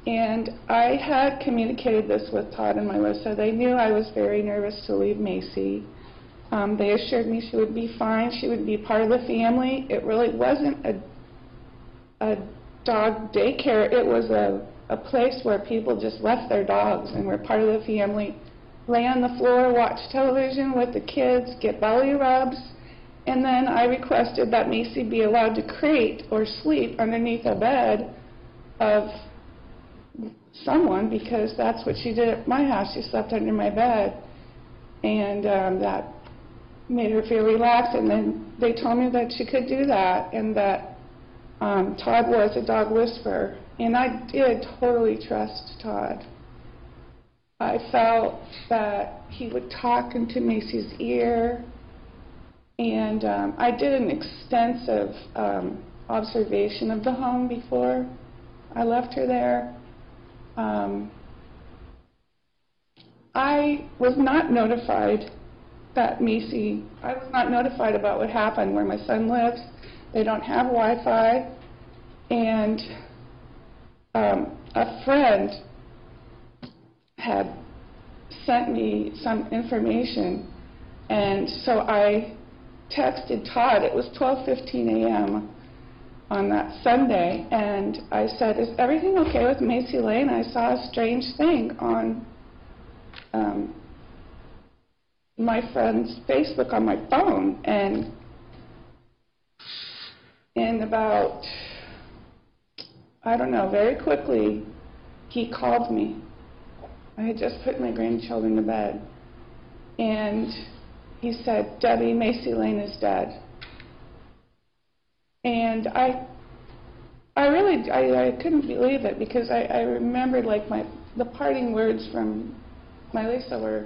And I had communicated this with Todd and MaLeisa. They knew I was very nervous to leave Macy. They assured me she would be fine. She would be part of the family. It really wasn't a dog daycare. It was a place where people just left their dogs and were part of the family, lay on the floor, watch television with the kids, get belly rubs. And then I requested that Macy be allowed to crate or sleep underneath a bed of someone, because that's what she did at my house. She slept under my bed, and that made her feel relaxed. And then they told me that she could do that, and that Todd was a dog whisperer, and I did totally trust Todd. I felt that he would talk into Macy's ear, and I did an extensive observation of the home before I left her there. I was not notified that I was not notified about what happened where my son lives. They don't have Wi-Fi. And a friend had sent me some information, and so I texted Todd. It was 12:15 a.m. on that Sunday, and I said, "Is everything okay with Macy Lane? I saw a strange thing on my friend's Facebook on my phone." And in about, I don't know, very quickly, he called me. I had just put my grandchildren to bed. And he said, "Debbie, Macy Lane is dead." And I couldn't believe it, because I remembered like the parting words from MaLeisa were,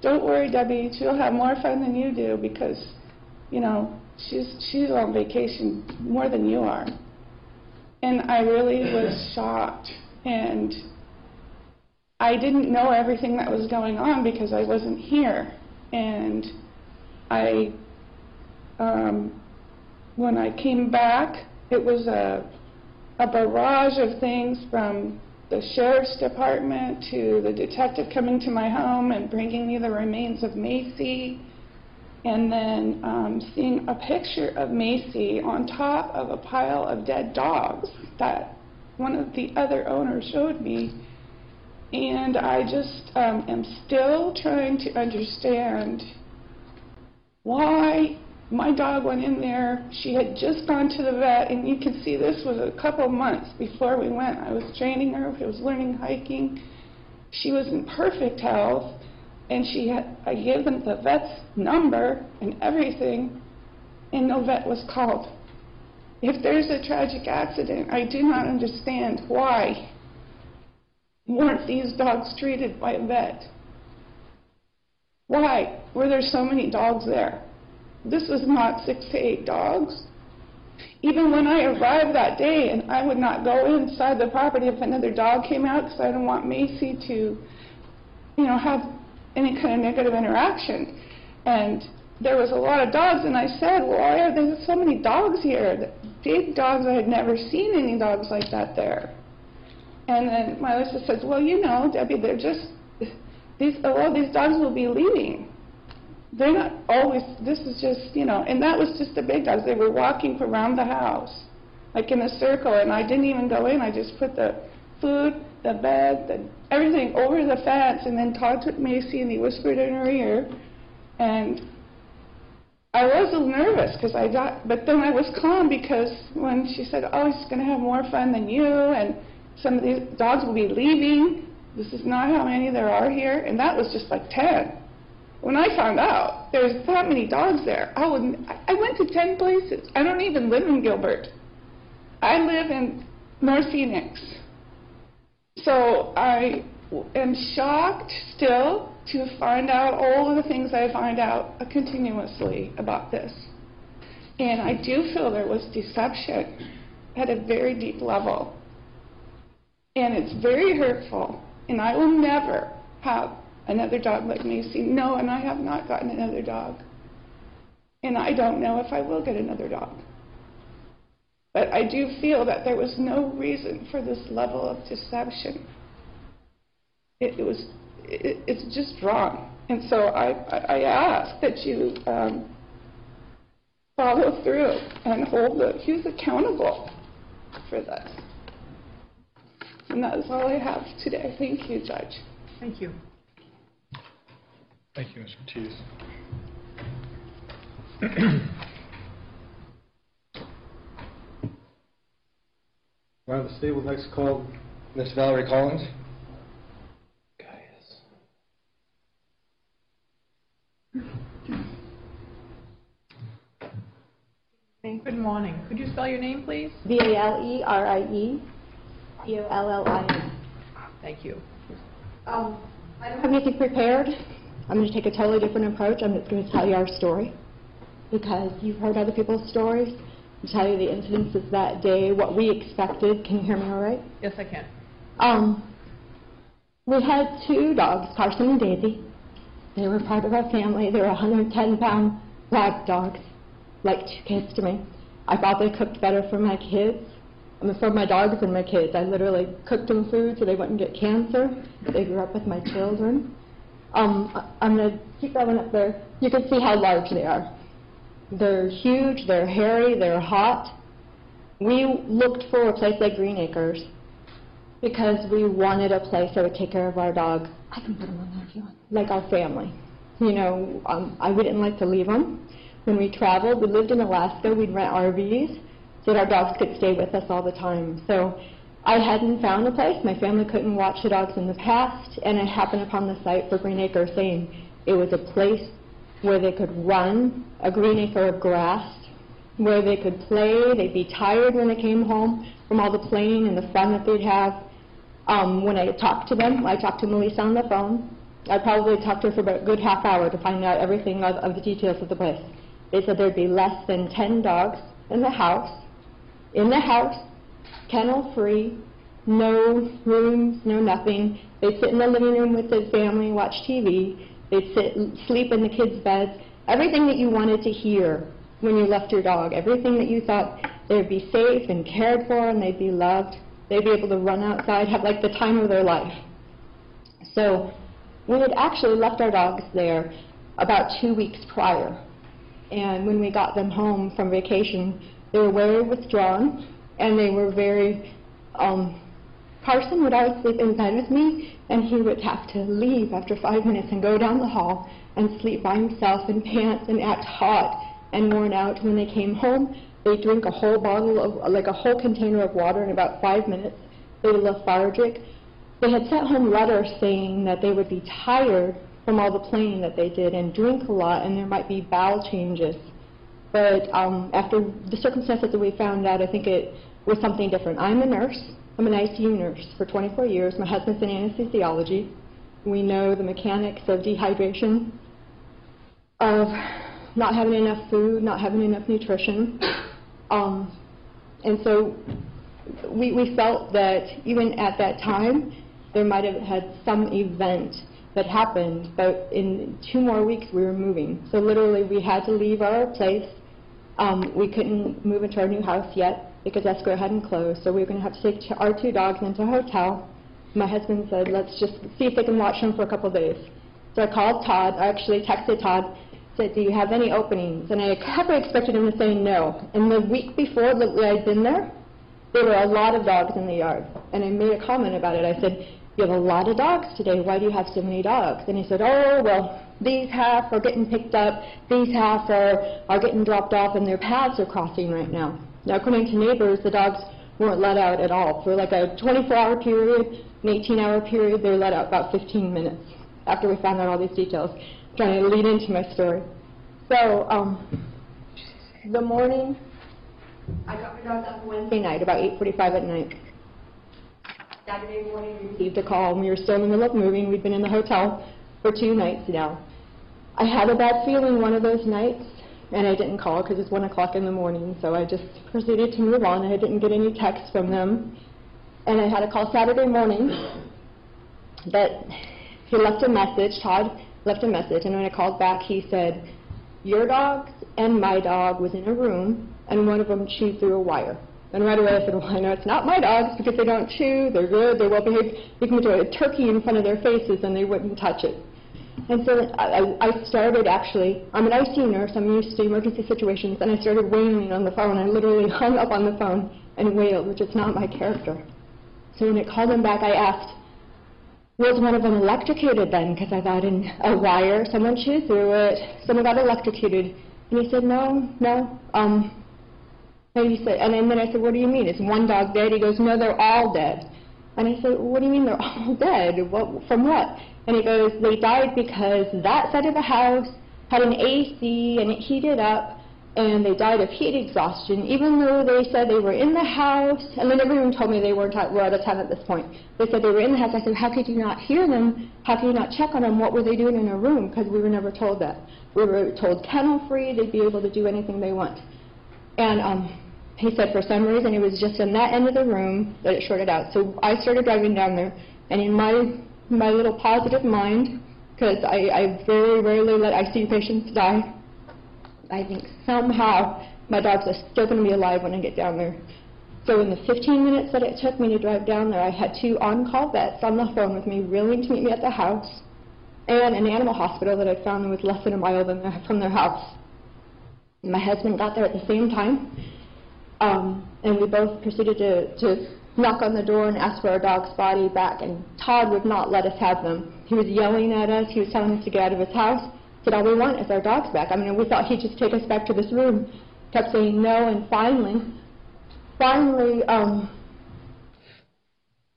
"Don't worry, Debbie, she'll have more fun than you do, because, you know, she's on vacation more than you are." And I really was shocked, and I didn't know everything that was going on because I wasn't here. And when I came back, it was a barrage of things, from the sheriff's department to the detective coming to my home and bringing me the remains of Macy, and then seeing a picture of Macy on top of a pile of dead dogs that one of the other owners showed me. And I just am still trying to understand why my dog went in there. She had just gone to the vet, and you can see this was a couple months before we went. I was training her. I was learning hiking. She was in perfect health, and I gave them the vet's number and everything, and no vet was called. If there's a tragic accident, I do not understand why weren't these dogs treated by a vet? Why were there so many dogs there? This was not 6 to 8 dogs. Even when I arrived that day, and I would not go inside the property if another dog came out, because I didn't want Macy to, have any kind of negative interaction. And there was a lot of dogs, and I said, "Well, why are there so many dogs here? Big dogs, I had never seen any dogs like that there." And then MaLeisa says, "Well, Debbie, they're just, a lot of these dogs will be leaving. They're not always, this is just, and that was just the big dogs. They were walking around the house, like in a circle, and I didn't even go in. I just put the food, the bed, everything over the fence, and then Todd took Macy and he whispered in her ear, and I was a little nervous, but then I was calm, because when she said, "Oh, he's going to have more fun than you, and some of these dogs will be leaving. This is not how many there are here." And that was just like 10. When I found out there's that many dogs there, I went to 10 places. I don't even live in Gilbert. I live in North Phoenix. So I am shocked still to find out all of the things I find out continuously about this. And I do feel there was deception at a very deep level. And it's very hurtful, and I will never have another dog like Macy. No, and I have not gotten another dog. And I don't know if I will get another dog. But I do feel that there was no reason for this level of deception. It's just wrong. And so I ask that you follow through and hold Hughes accountable for this. And that is all I have today. Thank you, Judge. Thank you. Thank you, Ms. Ortiz. Around the state, we'll next call Ms. Valerie Collins. Good morning. Could you spell your name, please? Valerie Collins. Thank you. I don't have anything prepared. I'm going to take a totally different approach. I'm just going to tell you our story, because you've heard other people's stories. I'll tell you the incidences that day, what we expected. Can you hear me all right? Yes, I can. We had 2 dogs, Carson and Daisy. They were part of our family. They were 110-pound black dogs, like 2 kids to me. I thought they cooked better for my kids, for my dogs and my kids. I literally cooked them food so they wouldn't get cancer. They grew up with my children. I'm going to keep going up there. You can see how large they are. They're huge, they're hairy, they're hot. We looked for a place like Green Acres because we wanted a place that would take care of our dogs. I can put them on there if you want. Like our family. You know, I wouldn't like to leave them. When we traveled, we lived in Alaska, we'd rent RVs so that our dogs could stay with us all the time. So I hadn't found a place. My family couldn't watch the dogs in the past, and I happened upon the site for Green Acre saying it was a place where they could run, a green acre of grass, where they could play. They'd be tired when they came home from all the playing and the fun that they'd have. When I talked to them, I talked to MaLeisa on the phone. I probably talked to her for about a good half hour to find out everything of the details of the place. They said there'd be less than 10 dogs in the house, kennel-free, no rooms, no nothing. They'd sit in the living room with the family and watch TV. They'd sleep in the kids' beds. Everything that you wanted to hear when you left your dog, everything that you thought they'd be safe and cared for and they'd be loved. They'd be able to run outside, have like the time of their life. So we had actually left our dogs there about 2 weeks prior. And when we got them home from vacation, they were very withdrawn and they were very, Carson would always sleep inside with me, and he would have to leave after 5 minutes and go down the hall and sleep by himself in pants and act hot and worn out. When they came home, they'd drink a whole bottle of, like a whole container of water in about 5 minutes. They were lethargic. They had sent home letters saying that they would be tired from all the playing that they did and drink a lot, and there might be bowel changes. But after the circumstances that we found out, I think it was something different. I'm a nurse. I'm an ICU nurse for 24 years. My husband's in anesthesiology. We know the mechanics of dehydration, of not having enough food, not having enough nutrition. And so we felt that even at that time, there might have had some event that happened, but in 2 more weeks we were moving. So literally we had to leave our place. We couldn't move into our new house yet because escrow hadn't closed, so we were going to have to take our 2 dogs into a hotel. My husband said, let's just see if they can watch them for a couple of days. So I called Todd, I actually texted Todd, said, do you have any openings? And I probably expected him to say no. And the week before that I'd been there were a lot of dogs in the yard. And I made a comment about it. I said, you have a lot of dogs today, why do you have so many dogs? And he said, oh, well, these half are getting picked up, these half are getting dropped off, and their paths are crossing right now. Now, according to neighbors, the dogs weren't let out at all. For like a 24-hour period, an 18-hour period, they were let out about 15 minutes after we found out all these details, trying to lead into my story. So, the morning, I got my dogs up Wednesday night, about 8:45 at night. Saturday morning, we received a call, and we were still in the middle of moving. We'd been in the hotel for 2 nights now. I had a bad feeling one of those nights, and I didn't call because it's 1 o'clock in the morning, so I just proceeded to move on. I didn't get any texts from them. And I had a call Saturday morning that he left a message, Todd left a message, and when I called back, he said, your dogs and my dog was in a room, and one of them chewed through a wire. And right away I said, well, I know it's not my dogs because they don't chew, they're good, they're well behaved. You can put a turkey in front of their faces and they wouldn't touch it. And so I started actually, I'm an ICU nurse, I'm used to emergency situations, and I started wailing on the phone. I literally hung up on the phone and wailed, which is not my character. So when I called him back, I asked, was one of them electrocuted then? Because I thought in a wire, someone chewed through it, someone got electrocuted. And he said, no. And he said, and then I said, what do you mean? Is one dog dead? He goes, no, they're all dead. And I said, what do you mean they're all dead? From what? And he goes, they died because that side of the house had an AC and it heated up, and they died of heat exhaustion, even though they said they were in the house. And then everyone told me they were out of town at this point. They said they were in the house. I said, how could you not hear them? How could you not check on them? What were they doing in a room? Because we were never told that. We were told kennel-free, they'd be able to do anything they want. And he said for some reason it was just in that end of the room that it shorted out. So I started driving down there, and in my my little positive mind, because I very rarely let ICU patients die, I think somehow my dogs are still going to be alive when I get down there. So in the 15 minutes that it took me to drive down there, I had 2 on-call vets on the phone with me, willing to meet me at the house, and an animal hospital that I found was less than a mile from their house. My husband got there at the same time, and we both proceeded to knock on the door and ask for our dog's body back, and Todd would not let us have them. He was yelling at us. He was telling us to get out of his house. He said, all we want is our dogs back. I mean, we thought he'd just take us back to this room. Kept saying no, and finally,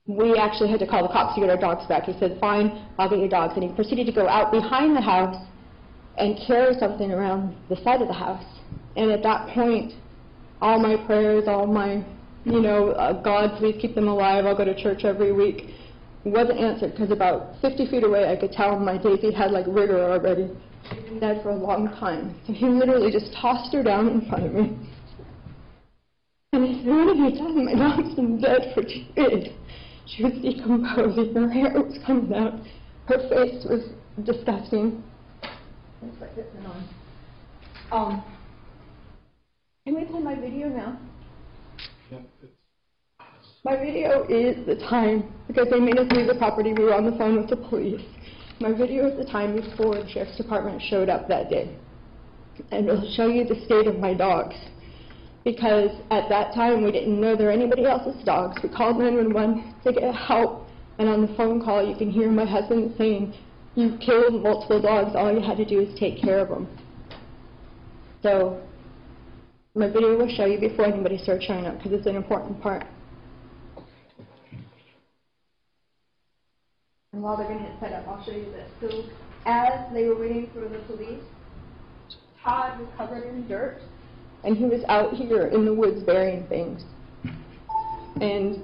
we actually had to call the cops to get our dogs back. He said, fine, I'll get your dogs. And he proceeded to go out behind the house and carry something around the side of the house. And at that point, all my prayers, all my, God, please keep them alive, I'll go to church every week, wasn't answered, because about 50 feet away I could tell my Daisy had like rigor already. She'd been dead for a long time. So he literally just tossed her down in front of me. And he said, what have you done? My dog's been dead for 2 days. She was decomposing, her hair was coming out, her face was disgusting. It's like this and on. Can we play my video now? Yeah. My video is the time, because they made us leave the property, we were on the phone with the police. My video is the time before the Sheriff's Department showed up that day. And it'll show you the state of my dogs. Because at that time, we didn't know there were anybody else's dogs. We called 911 to get help, and on the phone call, you can hear my husband saying, you killed multiple dogs, all you had to do is take care of them. So, my video will show you before anybody starts showing up, because it's an important part. And while they're going to get set up, I'll show you this. So, as they were waiting for the police, Todd was covered in dirt, and he was out here in the woods burying things. And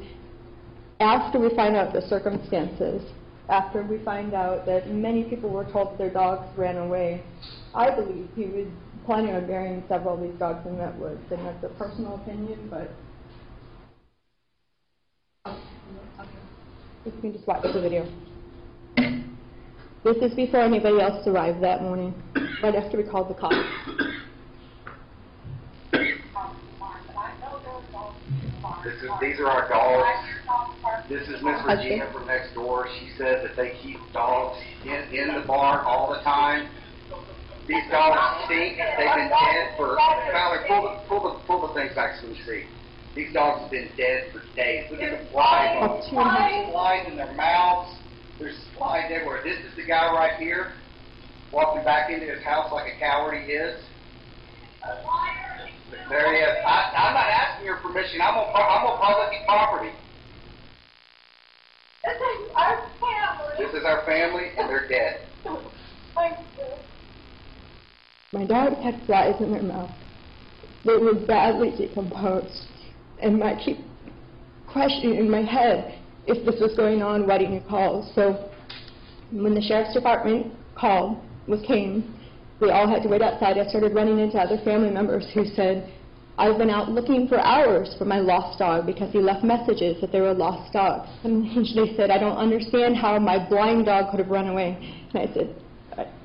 after we find out the circumstances, after we find out that many people were told that their dogs ran away, I believe he was planning on burying several of these dogs in that woods, and that's a personal opinion, but you can just watch the video. This is before anybody else arrived that morning, right after we called the cops. These are our dogs. This is Miss Regina from next door. She says that they keep dogs in the barn all the time. These dogs stink. They've been dead for, Valerie, pull the things back so we see. These dogs have been dead for days. Look at the flies on them. Flies in their mouths. There's flies everywhere. This is the guy right here, walking back into his house like a coward he is. There he is. I'm not asking your permission. I'm on public property. This is our family. This is our family, and they're dead. My dogs had flies in their mouth. They were badly decomposed. And I keep questioning in my head, if this was going on, why didn't you call? So when the Sheriff's Department came, we all had to wait outside. I started running into other family members who said, I've been out looking for hours for my lost dog because he left messages that they were lost dogs. And they said, I don't understand how my blind dog could have run away. And I said,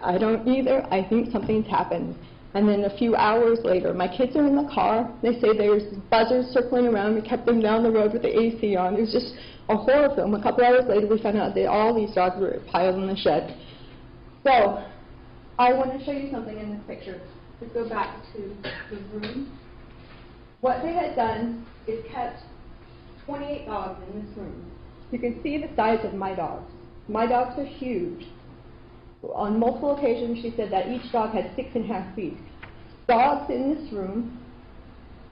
I don't either. I think something's happened. And then a few hours later, my kids are in the car. They say there's buzzers circling around. We kept them down the road with the AC on. It was just a horror film. A couple hours later, we found out that all these dogs were piled in the shed. So I want to show you something in this picture. Let's go back to the room. What they had done is kept 28 dogs in this room. You can see the size of my dogs. My dogs are huge. On multiple occasions, she said that each dog had 6.5 feet. Dogs in this room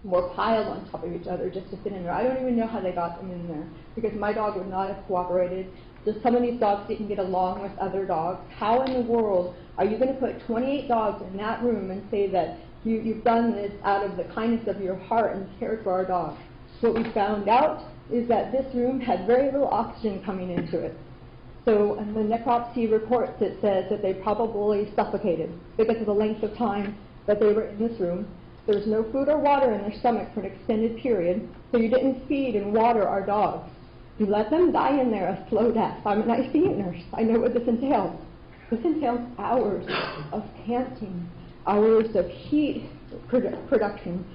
were piled on top of each other just to fit in there. I don't even know how they got them in there, because my dog would not have cooperated. Just some of these dogs didn't get along with other dogs. How in the world are you going to put 28 dogs in that room and say that you've done this out of the kindness of your heart and care for our dogs? What we found out is that this room had very little oxygen coming into it. So in the necropsy reports, it says that they probably suffocated because of the length of time that they were in this room. There was no food or water in their stomach for an extended period, so you didn't feed and water our dogs. You let them die in there a slow death. I'm an ICU nurse. I know what this entails. This entails hours of panting, hours of heat production.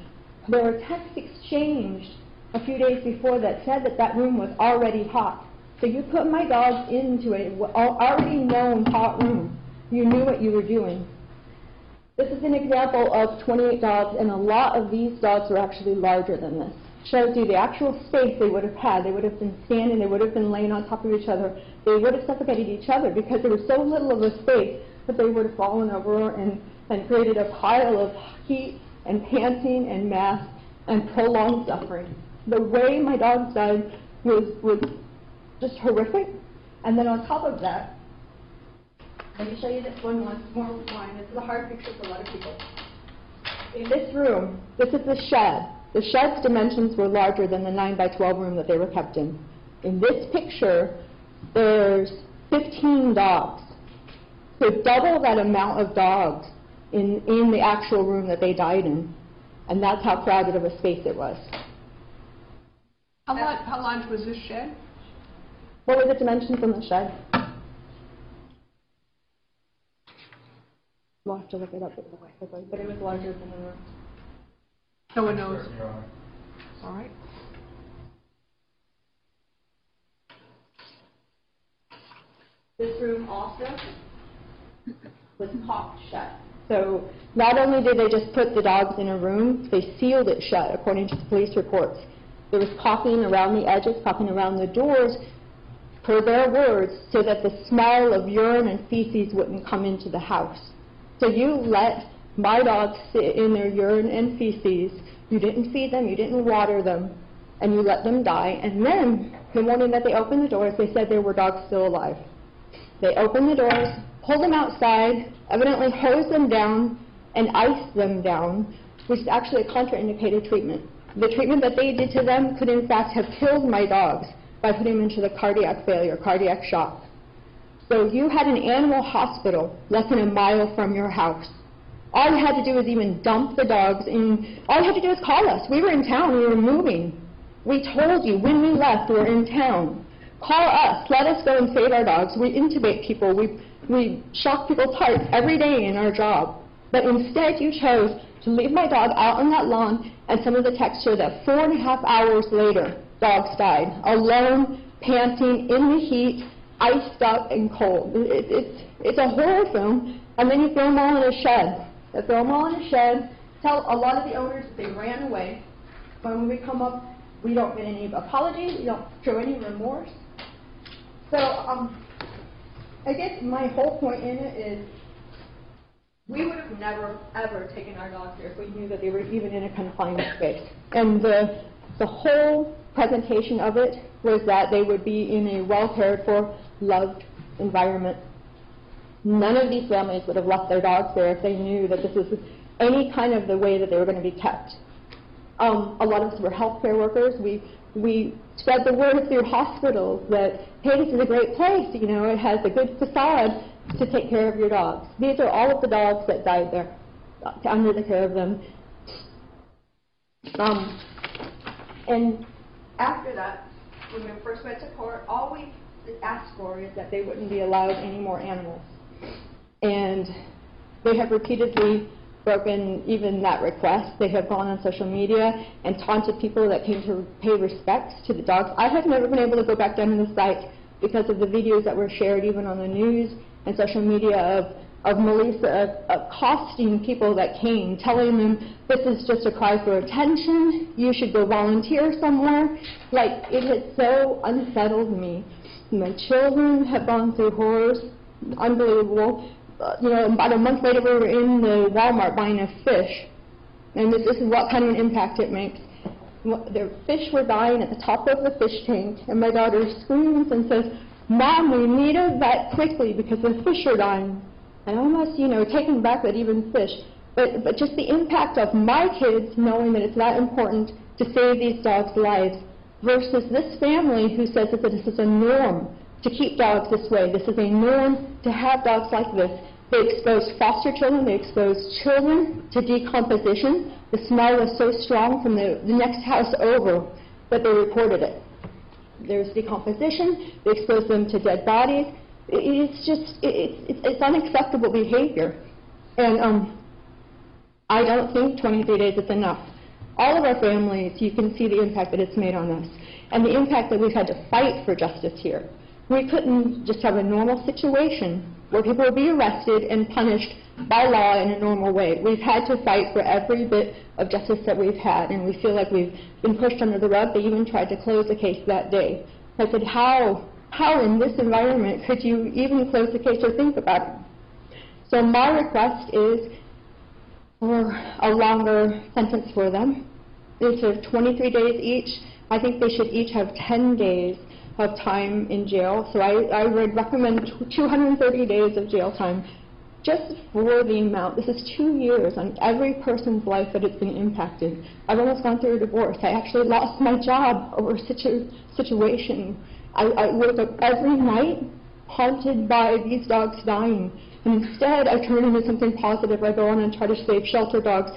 There were texts exchanged a few days before that said that that room was already hot. So you put my dogs into an already known hot room. You knew what you were doing. This is an example of 28 dogs, and a lot of these dogs were actually larger than this. Shows you the actual space they would have had. They would have been standing, they would have been laying on top of each other. They would have suffocated each other because there was so little of a space that they would have fallen over and created a pile of heat and panting and mass and prolonged suffering. The way my dogs died was just horrific. And then on top of that, let me show you this one once more. This is a hard picture for a lot of people. In this room, this is the shed. The shed's dimensions were larger than the 9 by 12 room that they were kept in. In this picture, there's 15 dogs. So double that amount of dogs in the actual room that they died in. And that's how crowded of a space it was. How large was this shed? What were the dimensions on the shed? We'll have to look it up, but it was larger than the room. No one knows. All right. This room also was caulked shut. So not only did they just put the dogs in a room, they sealed it shut, according to the police reports. There was caulking around the edges, caulking around the doors, per their words, so that the smell of urine and feces wouldn't come into the house. So you let my dogs sit in their urine and feces. You didn't feed them, you didn't water them, and you let them die. And then, the morning that they opened the doors, they said there were dogs still alive. They opened the doors, pulled them outside, evidently hosed them down, and iced them down, which is actually a contraindicated treatment. The treatment that they did to them could in fact have killed my dogs by putting them into the cardiac failure, cardiac shock. So you had an animal hospital less than a mile from your house. All you had to do was even dump the dogs in. All you had to do was call us. We were in town. We were moving. We told you when we left we were in town. Call us. Let us go and save our dogs. We intubate people. We shock people's hearts every day in our job. But instead you chose to leave my dog out on that lawn, and some of the texts show that 4.5 hours later, dogs died, alone, panting, in the heat, iced up and cold. It's a horror film, and then you throw them all in a shed. They throw them all in a shed, tell a lot of the owners that they ran away. When we come up, we don't get any apologies, we don't show any remorse. So I guess my whole point in it is we would have never, ever taken our dogs here if we knew that they were even in a confined space. And the whole presentation of it was that they would be in a well-cared-for, loved environment. None of these families would have left their dogs there if they knew that this was any kind of the way that they were going to be kept. A lot of us were healthcare workers. We spread the word through hospitals that, hey, this is a great place, you know, it has a good facade to take care of your dogs. These are all of the dogs that died there under the care of them. And after that, when we first went to court, all we asked for is that they wouldn't be allowed any more animals. And they have repeatedly broken even that request. They have gone on social media and taunted people that came to pay respects to the dogs. I have never been able to go back down to the site because of the videos that were shared even on the news and social media of MaLeisa accosting people that came, telling them this is just a cry for attention, you should go volunteer somewhere. Like, it has so unsettled me. My children have gone through horrors, unbelievable. You know, about a month later we were in the Walmart buying a fish, and this is what kind of an impact it makes. The fish were dying at the top of the fish tank, and my daughter screams and says, "Mom, we need a vet quickly because the fish are dying." And I almost, you know, taken back that even fish. But just the impact of my kids knowing that it's that important to save these dogs' lives versus this family who says that this is a norm to keep dogs this way. This is a norm to have dogs like this. They exposed foster children. They exposed children to decomposition. The smell was so strong from the next house over that they reported it. There's decomposition. They expose them to dead bodies. It's unacceptable behavior. And I don't think 23 days is enough. All of our families, you can see the impact that it's made on us, and the impact that we've had to fight for justice here. We couldn't just have a normal situation where people would be arrested and punished by law in a normal way. We've had to fight for every bit of justice that we've had, and we feel like we've been pushed under the rug. They even tried to close the case that day. I said, how in this environment could you even close the case or think about it? So my request is for a longer sentence for them. Instead of 23 days each, I think they should each have 10 days of time in jail. So I would recommend 230 days of jail time just for the amount. This is 2 years on every person's life that it's been impacted. I've almost gone through a divorce. I actually lost my job over a situation. I wake up every night haunted by these dogs dying. And instead, I turn into something positive. I go on and try to save shelter dogs,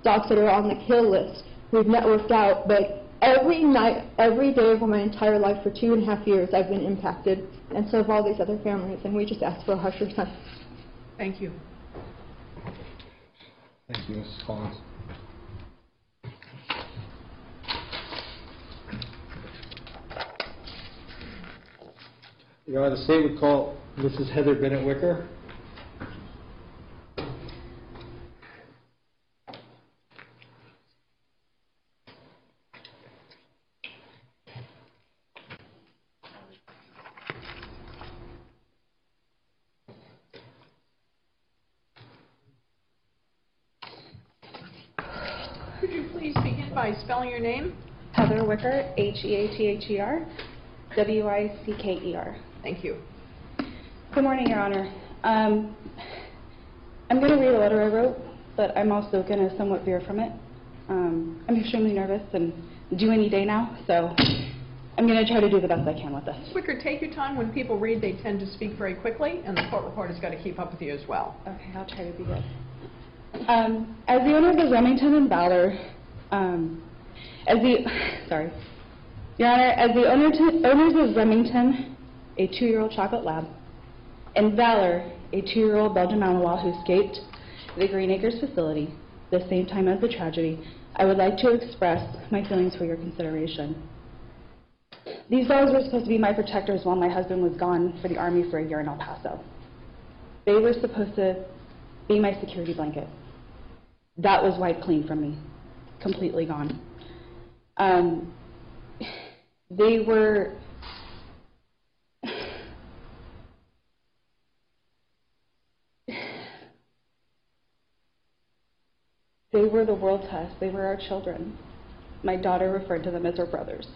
dogs that are on the kill list. We've networked out, but every night, every day of my entire life for 2.5 years, I've been impacted, and so have all these other families, and we just ask for a harsher sentence. Thank you. Thank you, Mrs. Collins. Your Honor, the state would call Mrs. Heather Bennett Wicker. Could you please begin by spelling your name? Heather Wicker, Heather, Wicker. Thank you. Good morning, Your Honor. I'm going to read a letter I wrote, but I'm also going to somewhat veer from it. I'm extremely nervous and due any day now, so I'm going to try to do the best I can with this. Wicker, take your time. When people read, they tend to speak very quickly, and the court reporter's got to keep up with you as well. Okay, I'll try to be good. As the owners of Remington and Valor, Your Honor, as the owners of Remington, a 2-year-old chocolate lab, and Valor, a 2-year-old Belgian Malinois who escaped the Green Acres facility the same time as the tragedy, I would like to express my feelings for your consideration. These dogs were supposed to be my protectors while my husband was gone for the Army for a year in El Paso. They were supposed to be my security blanket. That was wiped clean from me, completely gone. They were the world to us. They were our children. My daughter referred to them as her brothers.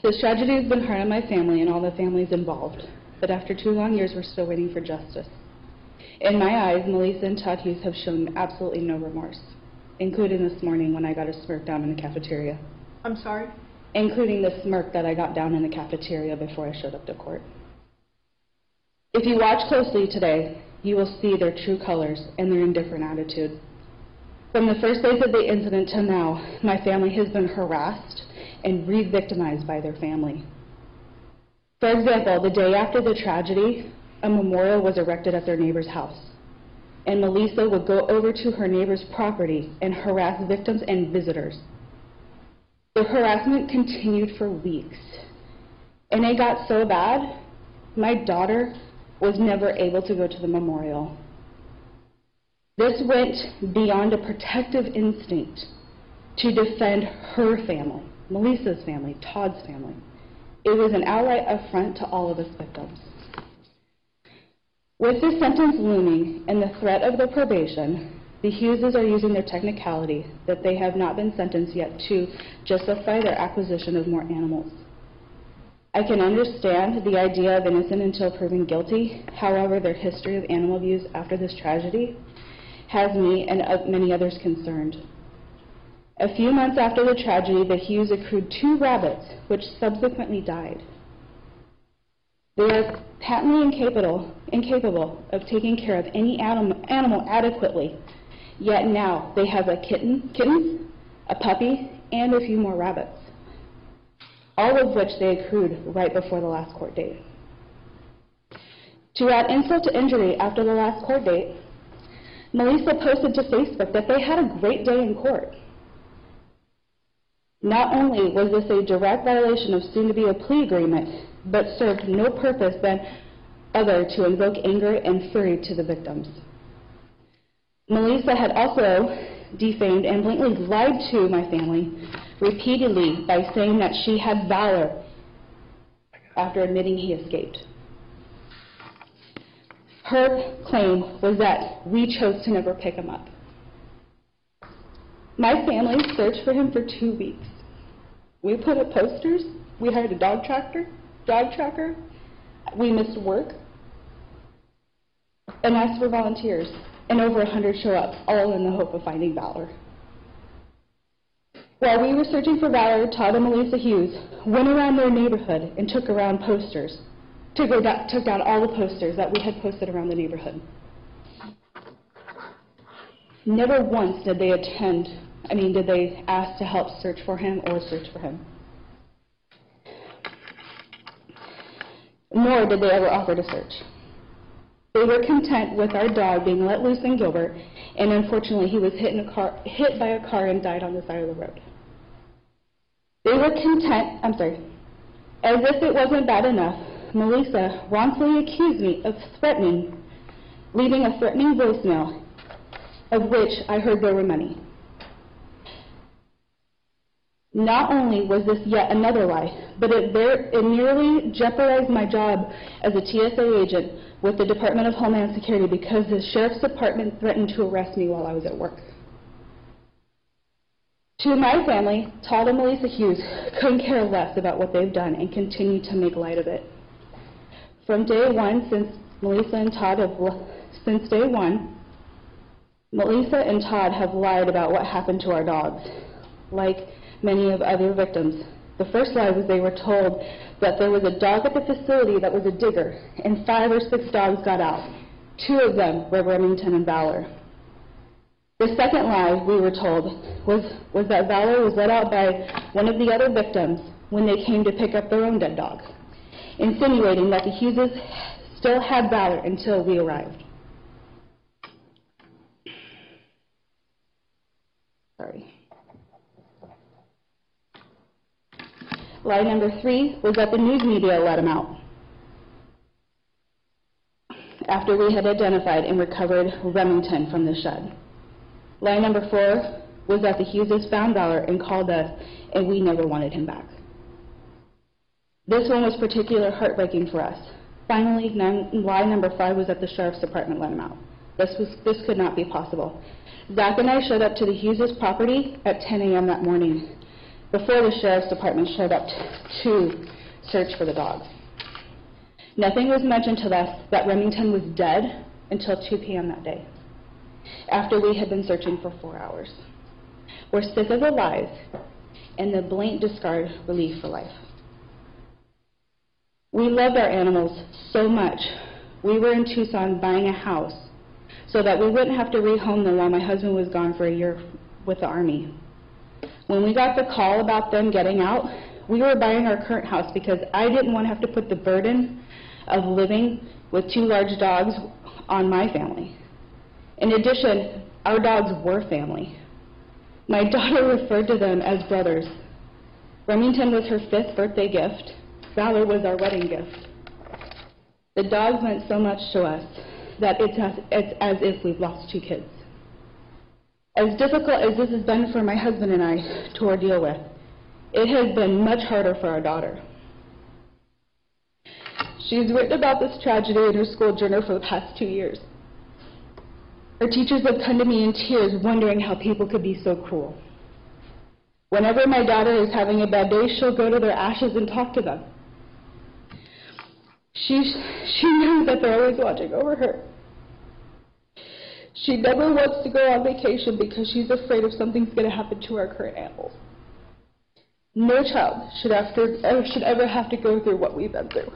This tragedy has been hard on my family and all the families involved, but after 2 long years, we're still waiting for justice. In my eyes, MaLeisa and Todd Hughes have shown absolutely no remorse, including this morning when I got a smirk down in the cafeteria. I'm sorry? Including the smirk that I got down in the cafeteria before I showed up to court. If you watch closely today, you will see their true colors and their indifferent attitude. From the first days of the incident to now, my family has been harassed and re-victimized by their family. For example, the day after the tragedy, a memorial was erected at their neighbor's house, and MaLeisa would go over to her neighbor's property and harass victims and visitors. The harassment continued for weeks, and it got so bad, my daughter was never able to go to the memorial. This went beyond a protective instinct to defend her family, MaLeisa's family, Todd's family. It was an outright affront to all of us victims. With the sentence looming and the threat of the probation, the Hugheses are using their technicality that they have not been sentenced yet to justify their acquisition of more animals. I can understand the idea of innocent until proven guilty. However, their history of animal abuse after this tragedy has me and many others concerned. A few months after the tragedy, the Hughes accrued 2 rabbits, which subsequently died. They are patently incapable of taking care of any animal adequately, yet now they have a kittens, a puppy, and a few more rabbits, all of which they accrued right before the last court date. To add insult to injury, after the last court date, MaLeisa posted to Facebook that they had a great day in court. Not only was this a direct violation of soon-to-be a plea agreement, but served no purpose than other to invoke anger and fury to the victims. MaLeisa had also defamed and blatantly lied to my family repeatedly by saying that she had valor after admitting he escaped. Her claim was that we chose to never pick him up. My family searched for him for 2 weeks. We put up posters, we hired a dog tracker, we missed work, and asked for volunteers, and over 100 show up, all in the hope of finding Valor. While we were searching for Valor, Todd and MaLeisa Hughes went around their neighborhood and took down all the posters that we had posted around the neighborhood. Never once did they did they ask to help search for him or search for him. Nor did they ever offer to search. They were content with our dog being let loose in Gilbert, and unfortunately he was hit by a car and died on the side of the road. They were content, as if it wasn't bad enough, MaLeisa wrongfully accused me of leaving a threatening voicemail, of which I heard there were many. Not only was this yet another lie, but it nearly jeopardized my job as a TSA agent with the Department of Homeland Security because the Sheriff's Department threatened to arrest me while I was at work. To my family, Todd and MaLeisa Hughes couldn't care less about what they've done and continue to make light of it. From day one, MaLeisa and Todd have lied about what happened to our dogs, like many of other victims. The first lie was they were told that there was a dog at the facility that was a digger, and 5 or 6 dogs got out. 2 of them were Remington and Valor. The second lie we were told was that Valor was let out by one of the other victims when they came to pick up their own dead dog, insinuating that the Hugheses still had Valor until we arrived. Lie number 3 was that the news media let him out after we had identified and recovered Remington from the shed. Lie number 4 was that the Hugheses found Valor and called us, and we never wanted him back. This one was particularly heartbreaking for us. Finally, lie number 5 was that the Sheriff's Department let him out. This could not be possible. Zach and I showed up to the Hughes' property at 10 a.m. that morning, before the Sheriff's Department showed up to search for the dogs. Nothing was mentioned to us that Remington was dead until 2 p.m. that day, after we had been searching for 4 hours. We're sick of the lies and the blatant discard relief for life. We loved our animals so much, we were in Tucson buying a house so that we wouldn't have to rehome them while my husband was gone for a year with the Army. When we got the call about them getting out, we were buying our current house because I didn't want to have to put the burden of living with 2 large dogs on my family. In addition, our dogs were family. My daughter referred to them as brothers. Remington was her 5th birthday gift. Valor was our wedding gift. The dogs meant so much to us that it's as if we've lost 2 kids. As difficult as this has been for my husband and I to ordeal with, it has been much harder for our daughter. She's written about this tragedy in her school journal for the past 2 years. Her teachers would come to me in tears wondering how people could be so cruel. Whenever my daughter is having a bad day, she'll go to their ashes and talk to them. She knows that they're always watching over her. She never wants to go on vacation because she's afraid if something's going to happen to our current animals. No child should ever have to go through what we've been through.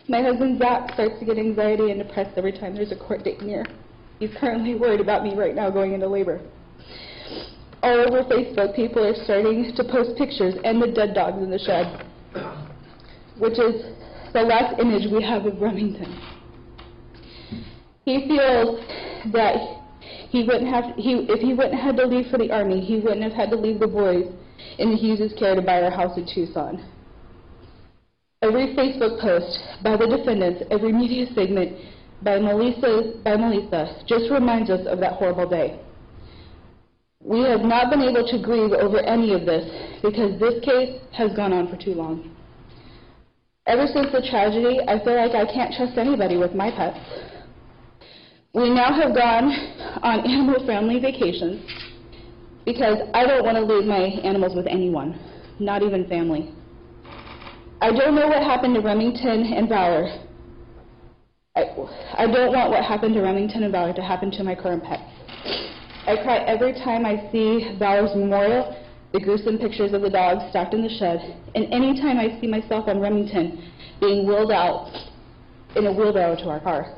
My husband, Zach, starts to get anxiety and depressed every time there's a court date near. He's currently worried about me right now going into labor. All over Facebook, people are starting to post pictures and the dead dogs in the shed, which is the last image we have of Remington. He feels that if he wouldn't have had to leave for the Army, he wouldn't have had to leave the boys in the Hughes' care to buy our house in Tucson. Every Facebook post by the defendants, every media segment by MaLeisa just reminds us of that horrible day. We have not been able to grieve over any of this because this case has gone on for too long. Ever since the tragedy, I feel like I can't trust anybody with my pets. We now have gone on animal-friendly vacations because I don't want to leave my animals with anyone, not even family. I don't know what happened to Remington and Valor. I don't want what happened to Remington and Valor to happen to my current pets. I cry every time I see Valor's memorial, the gruesome pictures of the dogs stacked in the shed, and any time I see myself on Remington being wheeled out in a wheelbarrow to our car.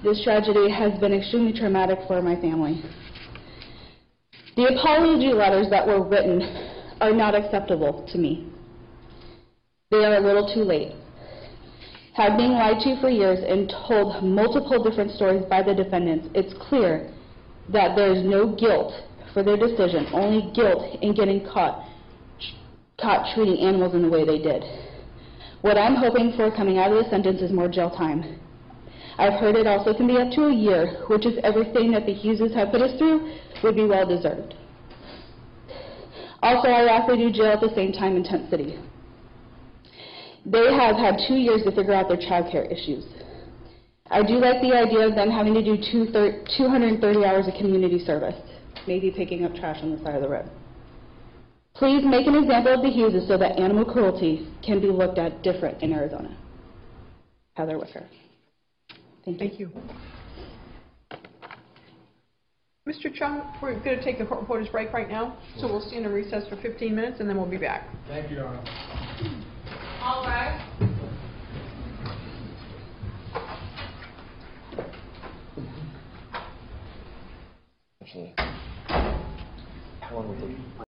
This tragedy has been extremely traumatic for my family. The apology letters that were written are not acceptable to me. They are a little too late. Having been lied to for years and told multiple different stories by the defendants, it's clear that there is no guilt for their decision, only guilt in getting caught treating animals in the way they did. What I'm hoping for coming out of the sentence is more jail time. I've heard it also can be up to a year, which is everything that the Hugheses have put us through would be well deserved. Also, I ask they do jail at the same time in Tent City. They have had 2 years to figure out their child care issues. I do like the idea of them having to do 230 hours of community service, maybe picking up trash on the side of the road. Please make an example of the Hugheses so that animal cruelty can be looked at different in Arizona. Heather Wicker. Thank you. Mr. Chung, we're going to take a court reporter's break right now, so we'll stand in recess for 15 minutes and then we'll be back. Thank you, Your Honor. All right. Actually, how long would it